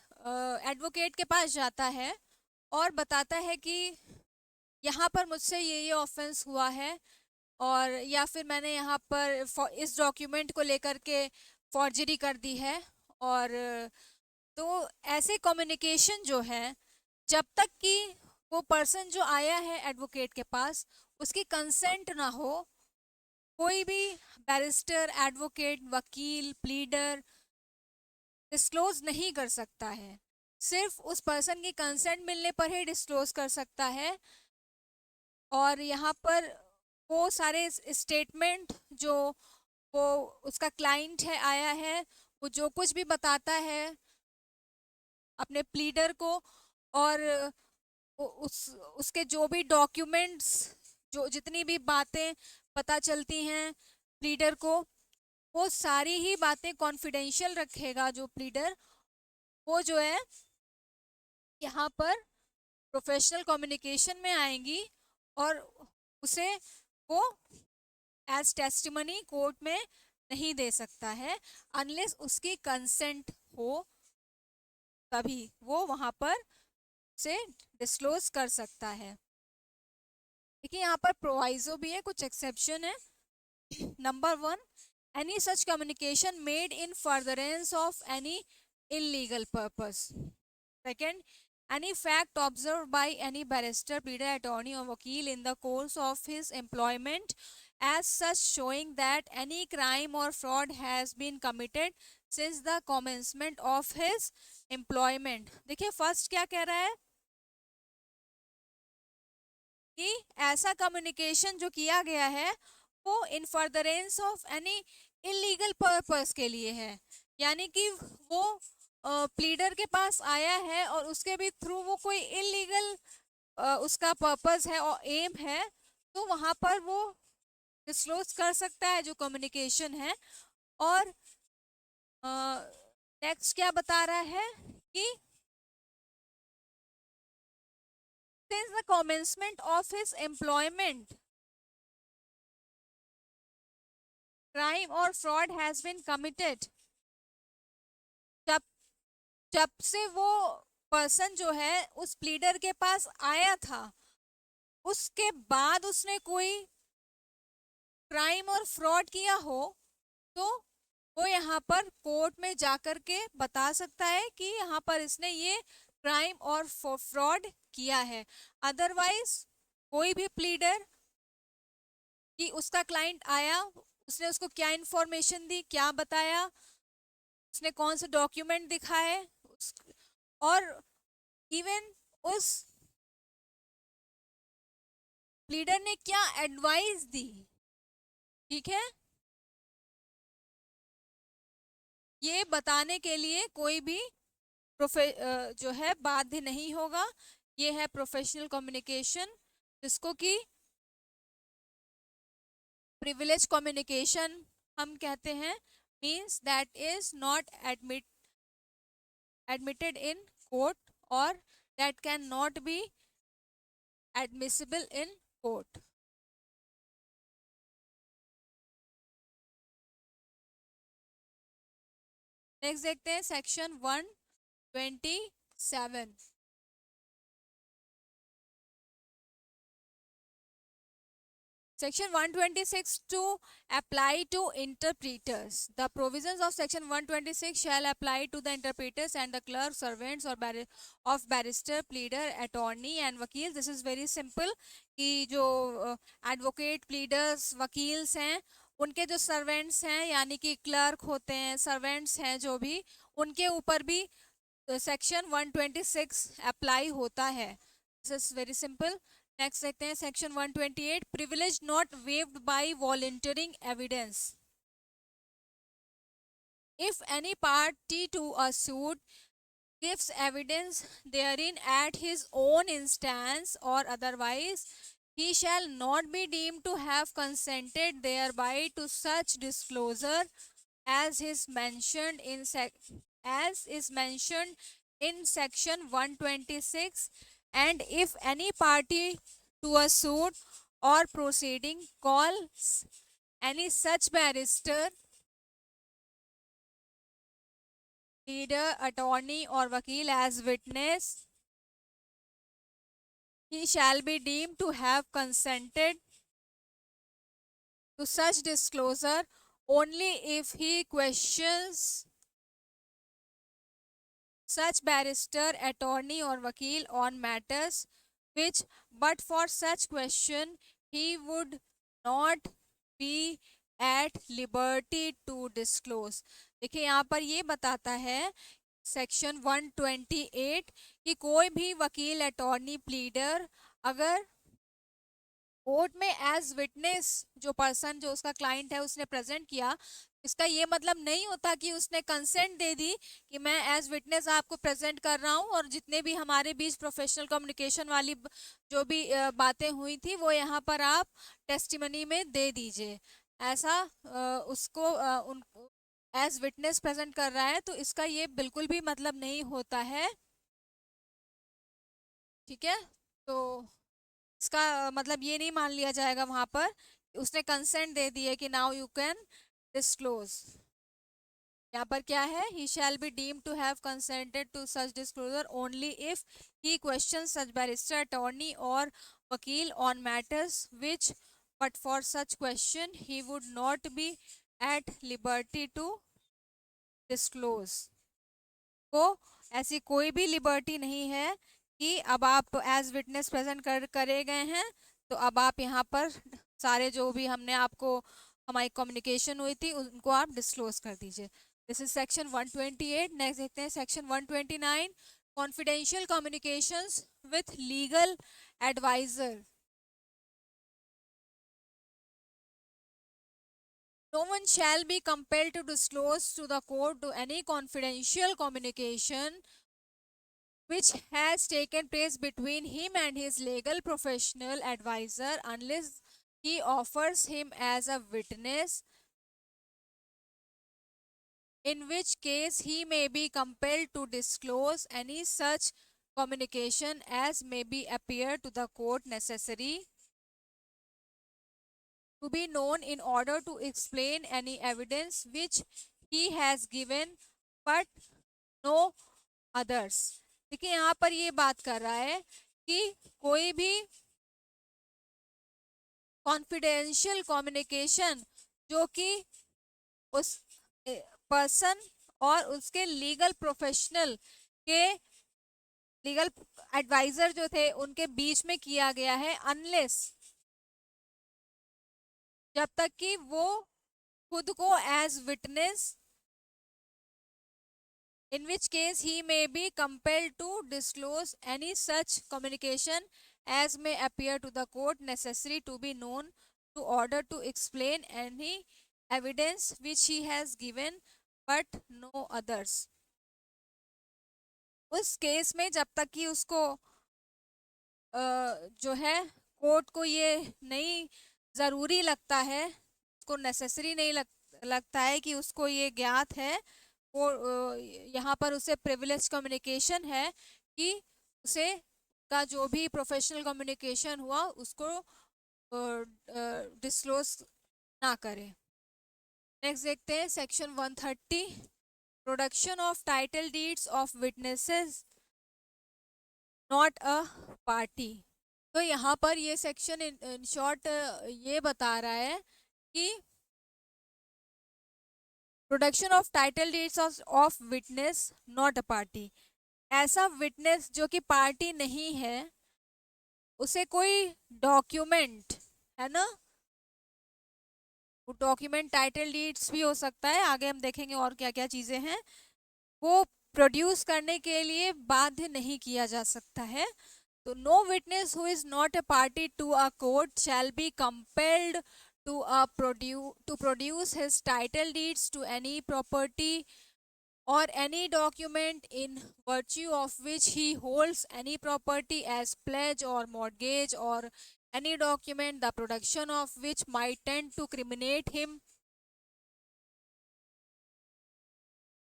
एडवोकेट के पास जाता है और बताता है कि यहाँ पर मुझसे ये ऑफेंस हुआ है, और या फिर मैंने यहाँ पर इस डॉक्यूमेंट को लेकर के फॉर्जरी कर दी है। और तो ऐसे कम्युनिकेशन जो है, जब तक कि वो पर्सन जो आया है एडवोकेट के पास उसकी कंसेंट ना हो, कोई भी बैरिस्टर, एडवोकेट, वकील, प्लीडर डिस्क्लोज नहीं कर सकता है। सिर्फ उस पर्सन की कंसेंट मिलने पर ही डिस्क्लोज कर सकता है। और यहाँ पर वो सारे स्टेटमेंट जो वो उसका क्लाइंट है आया है, वो जो कुछ भी बताता है अपने प्लीडर को, और उसके जो भी डॉक्यूमेंट्स, जो जितनी भी बातें पता चलती हैं प्लीडर को, वो सारी ही बातें कॉन्फिडेंशियल रखेगा जो प्लीडर। वो जो है यहाँ पर प्रोफेशनल कम्युनिकेशन में आएंगी और उसे वो एज टेस्टिमनी कोर्ट में नहीं दे सकता है अनलेस उसकी कंसेंट हो, तभी वो वहां पर से डिस्क्लोज कर सकता है। देखिए यहाँ पर प्रोवाइजो भी है, कुछ एक्सेप्शन है। Number 1, any such communication made in furtherance of any illegal purpose. Second, any fact observed by any barrister, pleader, attorney, or vakil in the course of his employment as such showing that any crime or fraud has been committed since the commencement of his employment। देखिए first क्या कह रहा है कि ऐसा communication जो किया गया है वो इन furtherance of any illegal purpose के लिए है, यानी कि वो प्लीडर के पास आया है और उसके भी थ्रू वो कोई इलीगल उसका पर्पस है और एम है, तो वहां पर वो डिस्क्लोज कर सकता है जो कम्युनिकेशन है। और नेक्स्ट क्या बता रहा है कि since the commencement of his employment crime or fraud has been committed। जब जब से वो पर्सन जो है उस प्लीडर के पास आया था, उसके बाद उसने कोई क्राइम और फ्रॉड किया हो, तो वो यहाँ पर कोर्ट में जाकर के बता सकता है कि यहाँ पर इसने ये क्राइम और फ्रॉड किया है। अदरवाइज कोई भी प्लीडर कि उसका क्लाइंट आया, उसने उसको क्या इंफॉर्मेशन दी, क्या बताया, उसने कौन सा डॉक्यूमेंट दिखाए, और इवन उस प्लीडर ने क्या एडवाइस दी, ठीक है, ये बताने के लिए कोई भी जो है बाध्य नहीं होगा। ये है प्रोफेशनल कम्युनिकेशन, जिसको कि प्रिविलेज कम्युनिकेशन हम कहते हैं। Means that is not admitted in court or that can not be admissible in court। Next देखते हैं section 127। Section 126 to apply to interpreters. The provisions of Section 126 shall apply to the interpreters and the clerk, servants or of barrister, pleader, attorney and वकील. This is very simple कि जो advocate, pleaders, वकील्स हैं उनके जो servants हैं यानी कि clerk होते हैं, servants हैं जो भी उनके ऊपर भी Section 126 apply होता है. This is very simple. Next देखते हैं section 128 privilege not waived by volunteering evidence. If any party to a suit gives evidence therein at his own instance or otherwise, he shall not be deemed to have consented thereby to such disclosure as is mentioned in section 126. And if any party to a suit or proceeding calls any such barrister, pleader, attorney or vakil as witness, he shall be deemed to have consented to such disclosure only if he questions such barrister, attorney or vakil on matters which but for such question he would not be at liberty to disclose. देखिए यहाँ पर ये बताता है section 128 कि कोई भी वकील, अटॉर्नी, प्लीडर अगर कोर्ट में एज विटनेस जो पर्सन जो उसका क्लाइंट है उसने प्रेजेंट किया, इसका ये मतलब नहीं होता कि उसने कंसेंट दे दी कि मैं एज विटनेस आपको प्रेजेंट कर रहा हूँ और जितने भी हमारे बीच प्रोफेशनल कम्युनिकेशन वाली जो भी बातें हुई थी वो यहाँ पर आप टेस्टिमनी में दे दीजिए. ऐसा उसको एज विटनेस प्रेजेंट कर रहा है तो इसका ये बिल्कुल भी मतलब नहीं होता है. ठीक है, तो इसका मतलब ये नहीं मान लिया जाएगा वहां पर उसने कंसेंट दे दी है कि नाउ यू कैन डिस्क्लोज. यहाँ पर क्या है, he shall be deemed to have consented to such disclosure only if he question such barrister, attorney और वकील on matters which but for such question he would not be at liberty to disclose. को ऐसी कोई भी liberty नहीं है कि अब आप एज विटनेस प्रेजेंट करे गए हैं तो अब आप यहाँ पर सारे जो भी हमने आपको हमारी कम्युनिकेशन हुई थी उनको आप डिस्क्लोज कर दीजिए. This is section 128. नेक्स्ट देखते हैं section 129 confidential communications with legal adviser. No one shall be compelled to disclose to the court to any confidential communication which has taken place between him and his legal professional advisor unless he offers him as a witness, in which case he may be compelled to disclose any such communication as may be appear to the court necessary to be known in order to explain any evidence which he has given but no others. देखिए यहाँ पर ये बात कर रहा है कि कोई भी कॉन्फिडेंशियल कम्युनिकेशन जो कि उस पर्सन और उसके लीगल प्रोफेशनल के लीगल एडवाइजर जो थे उनके बीच में किया गया है अनलेस जब तक कि वो खुद को as witness, in which case he may be compelled to disclose any such communication as may appear to the court necessary to be known to order to explain any evidence which he has given but no others. उस case में जब तक कि उसको जो है court को ये नहीं ज़रूरी लगता है, उसको नेसेसरी नहीं लगता है कि उसको ये ज्ञात है, वो यहाँ पर उसे प्रिविलेज कम्युनिकेशन है कि उसे का जो भी प्रोफेशनल कम्युनिकेशन हुआ उसको डिस्क्लोज ना करे. नेक्स्ट देखते हैं section 130 production of title deeds of witnesses not a party. तो यहाँ पर ये सेक्शन इन शॉर्ट ये बता रहा है कि production of title deeds of witness not a party, ऐसा विटनेस जो कि पार्टी नहीं है उसे कोई डॉक्यूमेंट, है ना, वो डॉक्यूमेंट टाइटल डीड्स भी हो सकता है, आगे हम देखेंगे और क्या क्या चीजें हैं, वो प्रोड्यूस करने के लिए बाध्य नहीं किया जा सकता है। तो no witness who is not a party to a court shall be compelled to produce his title deeds to any property or any document in virtue of which he holds any property as pledge or mortgage, or any document the production of which might tend to criminate him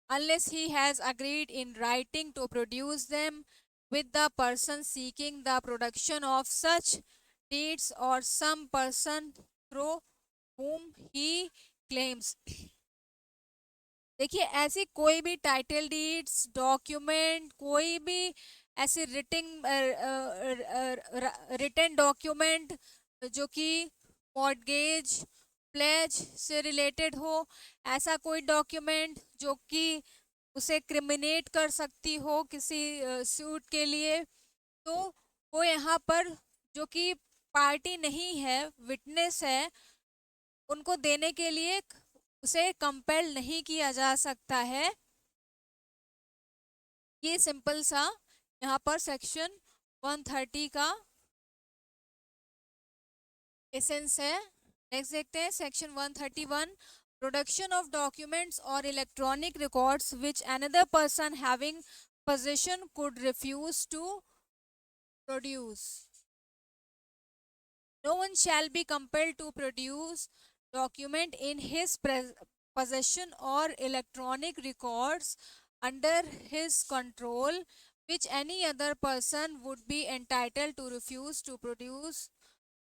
unless he has agreed in writing to produce them with the person seeking the production of such deeds or some person through whom he claims। देखिए ऐसी कोई भी title deeds document, कोई भी ऐसी written document जो कि mortgage pledge से रिलेटेड हो, ऐसा कोई डॉक्यूमेंट जो कि उसे क्रिमिनेट कर सकती हो किसी सूट के लिए, तो वो यहाँ पर जो कि पार्टी नहीं है, विटनेस है, उनको देने के लिए उसे कंपेल नहीं किया जा सकता है। ये सिंपल सा यहाँ पर सेक्शन 130 का एसेंस है। नेक्स्ट देखते हैं सेक्शन 131, प्रोडक्शन ऑफ डॉक्यूमेंट्स और electronic records which another person having position could refuse to produce. No one shall be compelled to produce document in his possession or electronic records under his control which any other person would be entitled to refuse to produce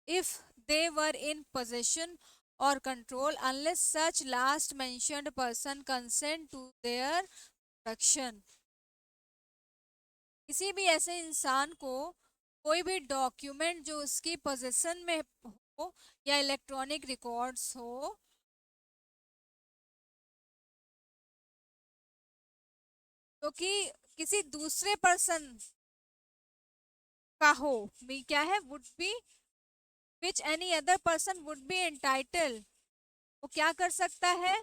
if they were in possession or control unless such last mentioned person consent to their production। किसी भी ऐसे इंसान को कोई भी document जो उसकी position में हो या इलेक्ट्रॉनिक रिकॉर्ड्स हो, तो कि किसी दूसरे पर्सन का हो, भी क्या है, would be which any other person would be entitle, वो क्या कर सकता है,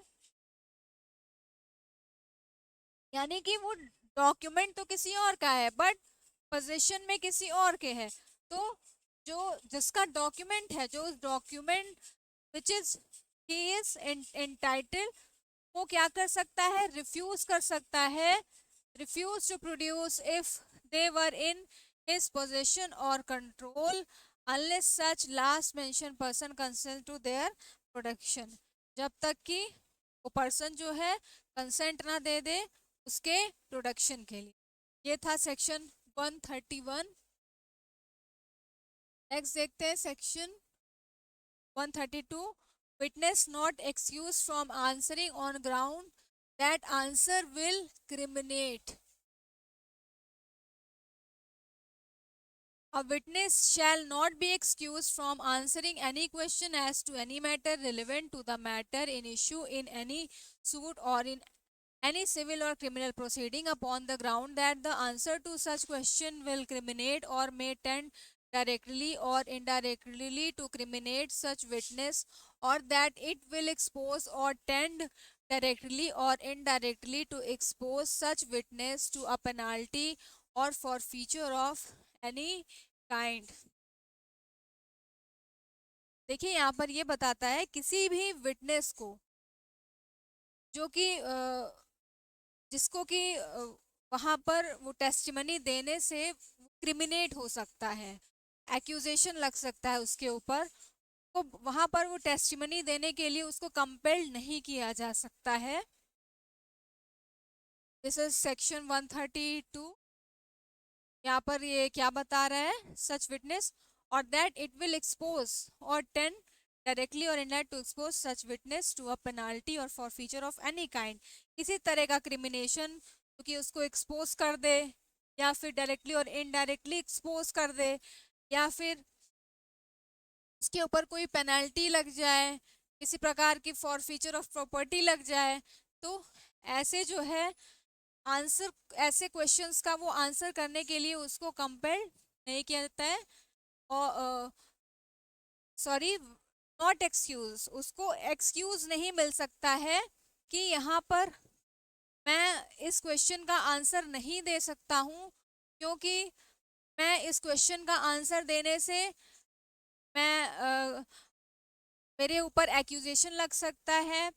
यानी कि वो डॉक्यूमेंट तो किसी और का है बट पोजीशन में किसी और के है, तो जो जिसका डॉक्यूमेंट है, जो document which is he is entitle, वो क्या कर सकता है, रिफ्यूज कर सकता है, refuse to produce if they were in his position और control unless such last mention person consent to their production, जब तक कि वो पर्सन जो है कंसेंट ना दे दे उसके प्रोडक्शन के लिए। ये था सेक्शन 131। नेक्स्ट देखते हैं section 132, witness not excused from answering on ground that answer will criminate। A witness shall not be excused from answering any question as to any matter relevant to the matter in issue in any suit or in any civil or criminal proceeding upon the ground that the answer to such question will criminate or may tend directly or indirectly to criminate such witness, or that it will expose or tend directly or indirectly to expose such witness to a penalty or forfeiture of any kind। देखिए यहाँ पर ये बताता है किसी भी witness को जो कि जिसको कि वहाँ पर वो टेस्टिमनी देने से क्रिमिनेट हो सकता है, एक्यूजेशन लग सकता है उसके ऊपर, तो वहाँ पर वो टेस्टिमनी देने के लिए उसको कंपेल्ड नहीं किया जा सकता है। This is section 132। यहाँ पर ये क्या बता रहा है, सच विटनेस और दैट इट विल एक्सपोज और टेन डायरेक्टली और indirect to expose such witness to a penalty और forfeiture of any kind, किसी तरह का क्रिमिनेशन क्योंकि उसको एक्सपोज कर दे या फिर डायरेक्टली और इनडायरेक्टली एक्सपोज कर दे या फिर उसके ऊपर कोई पेनल्टी लग जाए, किसी प्रकार की फॉरफीचर ऑफ प्रॉपर्टी लग जाए, तो ऐसे जो है आंसर, ऐसे क्वेश्चंस का वो आंसर करने के लिए उसको कंपेल नहीं किया जाता है। और सॉरी, नॉट एक्सक्यूज, उसको एक्सक्यूज नहीं मिल सकता है कि यहाँ पर मैं इस क्वेश्चन का आंसर नहीं दे सकता हूँ, क्योंकि मैं इस क्वेश्चन का आंसर देने से मैं मेरे ऊपर एक्यूजेशन लग सकता है,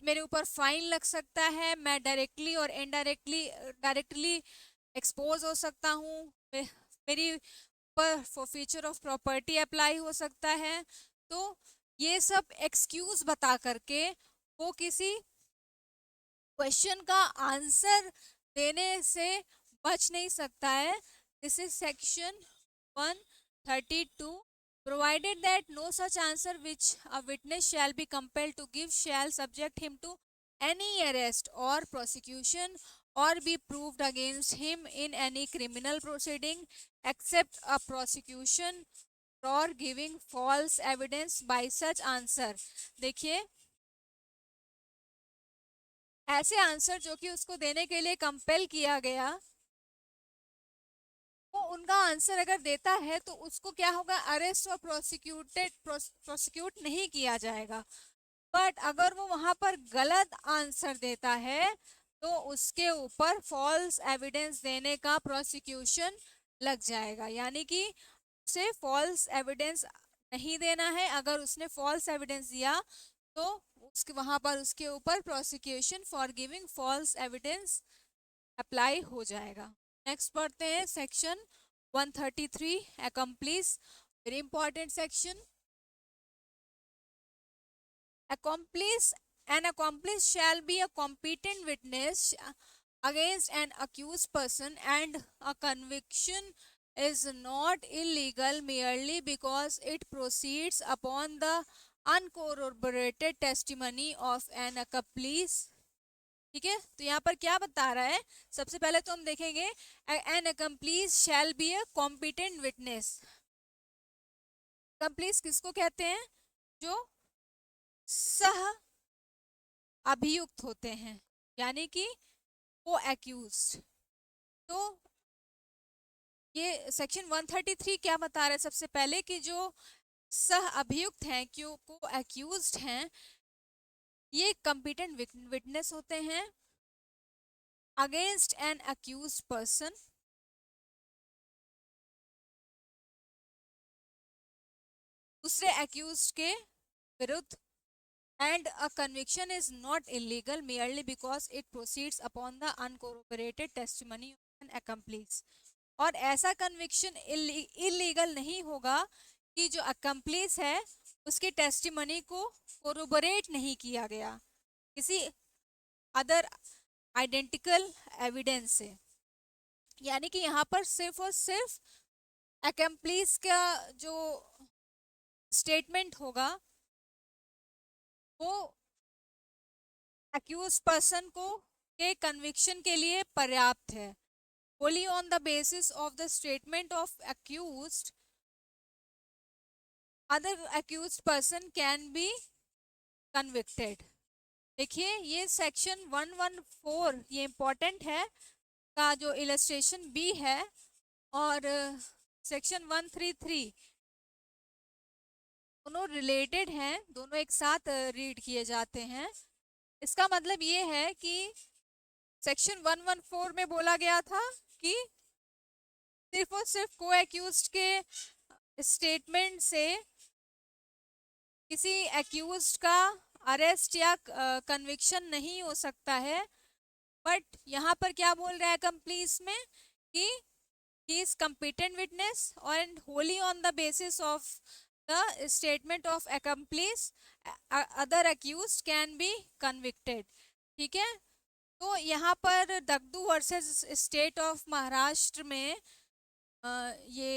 मेरे ऊपर फाइन लग सकता है, मैं डायरेक्टली और इनडायरेक्टली डायरेक्टली एक्सपोज हो सकता हूँ, मेरी पर फॉरफीचर ऑफ प्रॉपर्टी अप्लाई हो सकता है। तो ये सब एक्सक्यूज बता करके वो किसी क्वेश्चन का आंसर देने से बच नहीं सकता है। This is section 132, provided that no such answer which a witness shall be compelled to give shall subject him to any arrest or prosecution or be proved against him in any criminal proceeding except a prosecution for giving false evidence by such answer। देखिए, ऐसे answer जो कि उसको देने के लिए compel किया गया, वो उनका आंसर अगर देता है तो उसको क्या होगा, अरेस्ट और प्रोसिक्यूट नहीं किया जाएगा। बट अगर वो वहां पर गलत आंसर देता है तो उसके ऊपर फॉल्स एविडेंस देने का प्रोसिक्यूशन लग जाएगा, यानी कि उसे फॉल्स एविडेंस नहीं देना है। अगर उसने फॉल्स एविडेंस दिया तो उसके वहां पर उसके ऊपर prosecution for giving false evidence apply हो जाएगा। नेक्स्ट पढ़ते हैं section 133, accomplice, very important section. accomplice, an accomplice shall be a competent witness against an accused person, and a conviction is not illegal merely because it proceeds upon the uncorroborated testimony of an accomplice। ठीक है, तो यहाँ पर क्या बता रहा है, सबसे पहले तो हम देखेंगे an accomplice shall be a competent witness. Accomplice किसको कहते हैं, जो सह अभियुक्त होते हैं, यानी कि वो एक्यूज्ड। तो ये सेक्शन 133 क्या बता रहा है, सबसे पहले कि जो सह अभियुक्त हैं, क्यों को एक्यूज्ड हैं, ये कॉम्पिटेंट विटनेस होते हैं अगेंस्ट एन अक्यूज्ड पर्सन, दूसरे एक्यूज्ड के विरुद्ध। And a conviction is not illegal merely because it proceeds upon the uncorroborated testimony of an accomplice। और ऐसा कन्विक्शन इलीगल नहीं होगा कि जो अकम्प्लीस है उसकी टेस्टिमनी को कोरोबोरेट नहीं किया गया किसी अदर आइडेंटिकल एविडेंस से। यानी कि यहाँ पर सिर्फ और सिर्फ अकम्प्लीस का जो स्टेटमेंट होगा वो अक्यूज पर्सन को के कन्विक्शन के लिए पर्याप्त है। Only on the basis of the statement of accused, other accused person can be convicted। देखिए, ये सेक्शन 114 ये इंपॉर्टेंट है का जो इलस्ट्रेशन बी है, और सेक्शन 133 दोनों रिलेटेड हैं, दोनों एक साथ रीड किए जाते हैं। इसका मतलब ये है कि सेक्शन 114 में बोला गया था कि सिर्फ और सिर्फ को एक्यूज्ड के स्टेटमेंट से किसी एक्यूज्ड का अरेस्ट या कन्विक्शन नहीं हो सकता है। बट यहाँ पर क्या बोल रहा है कंप्लीस में कि he is competent witness and wholly on the basis of the statement of accomplice other accused can be convicted। ठीक है, तो यहाँ पर दगदू वर्सेस स्टेट ऑफ महाराष्ट्र में ये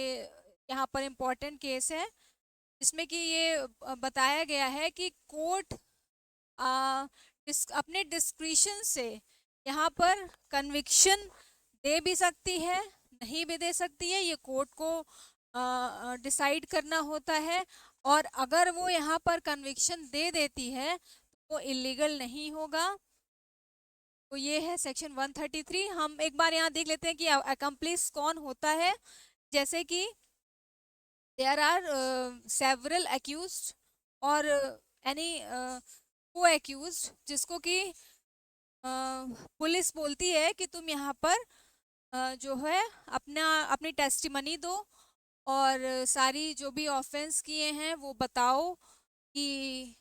यहाँ पर इम्पोर्टेंट केस है, जिसमें कि ये बताया गया है कि कोर्ट अपने डिस्क्रिशन से यहाँ पर कन्विक्शन दे भी सकती है, नहीं भी दे सकती है, ये कोर्ट को डिसाइड करना होता है, और अगर वो यहाँ पर कन्विक्शन दे देती है तो वो इलीगल नहीं होगा। तो ये है सेक्शन 133। हम एक बार यहाँ देख लेते हैं कि अकम्प्लिस कौन होता है। जैसे कि देयर आर सेवरल अक्यूज्ड और एनी को अक्यूज्ड, जिसको कि पुलिस बोलती है कि तुम यहाँ पर जो है अपनी टेस्टिमनी दो, और सारी जो भी ऑफेंस किए हैं वो बताओ कि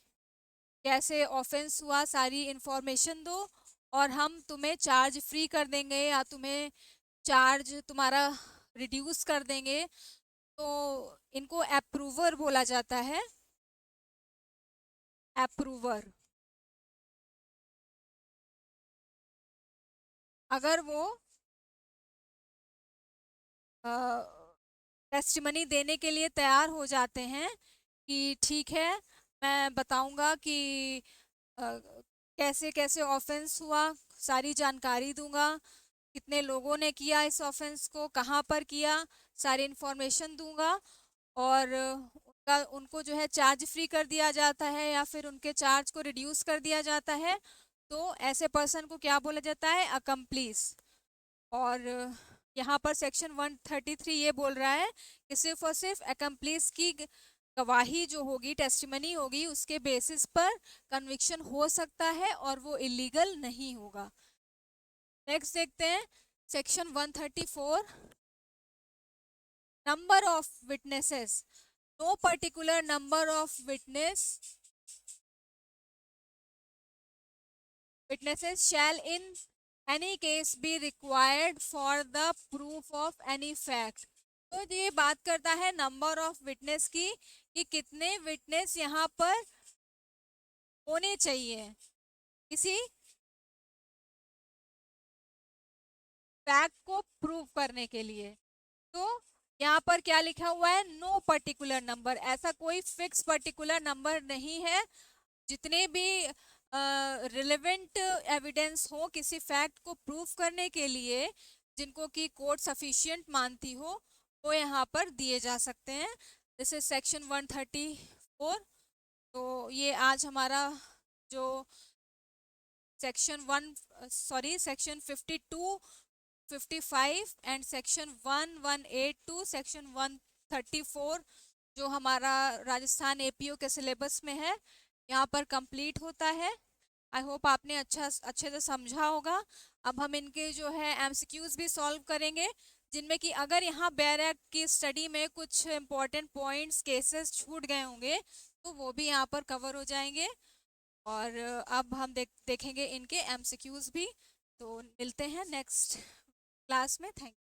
कैसे ऑफेंस हुआ, सारी इंफॉर्मेशन दो, और हम तुम्हें चार्ज फ्री कर देंगे या तुम्हें चार्ज तुम्हारा रिड्यूस कर देंगे। तो इनको अप्रूवर बोला जाता है, अप्रूवर। अगर वो टेस्टिमनी देने के लिए तैयार हो जाते हैं कि ठीक है, मैं बताऊंगा कि कैसे कैसे ऑफेंस हुआ, सारी जानकारी दूंगा, कितने लोगों ने किया इस ऑफेंस को, कहाँ पर किया, सारी इंफॉर्मेशन दूंगा, और उनको जो है चार्ज फ्री कर दिया जाता है या फिर उनके चार्ज को रिड्यूस कर दिया जाता है, तो ऐसे पर्सन को क्या बोला जाता है, अकम्प्लीस। और यहाँ पर सेक्शन 133 ये बोल रहा है कि सिर्फ और सिर्फ अकम्प्लीस की गवाही जो होगी, टेस्टिमनी होगी, उसके बेसिस पर कन्विक्शन हो सकता है और वो इलीगल नहीं होगा। नेक्स्ट देखते हैं section 134, number of witnesses. No particular number of witnesses shall in any case be required for the proof of any fact। तो ये बात करता है नंबर ऑफ विटनेस की, कि कितने विटनेस यहाँ पर होने चाहिए किसी फैक्ट को प्रूव करने के लिए। तो यहाँ पर क्या लिखा हुआ है, नो पर्टिकुलर नंबर, ऐसा कोई फिक्स पर्टिकुलर नंबर नहीं है। जितने भी रिलेवेंट एविडेंस हो किसी फैक्ट को प्रूव करने के लिए, जिनको कि कोर्ट सफिशिएंट मानती हो, वो यहाँ पर दिए जा सकते हैं। This is section 134। तो ये आज हमारा जो सेक्शन 52, 55 एंड सेक्शन 1182, सेक्शन 134 जो हमारा राजस्थान एपीओ के सिलेबस में है, यहाँ पर कंप्लीट होता है। आई होप आपने अच्छे से समझा होगा। अब हम इनके जो है एमसीक्यूज भी सॉल्व करेंगे, जिनमें कि अगर यहाँ बेयर एक्ट की स्टडी में कुछ इंपॉर्टेंट पॉइंट्स केसेस छूट गए होंगे तो वो भी यहाँ पर कवर हो जाएंगे। और अब हम देखेंगे इनके एमसीक्यूज भी। तो मिलते हैं नेक्स्ट क्लास में। थैंक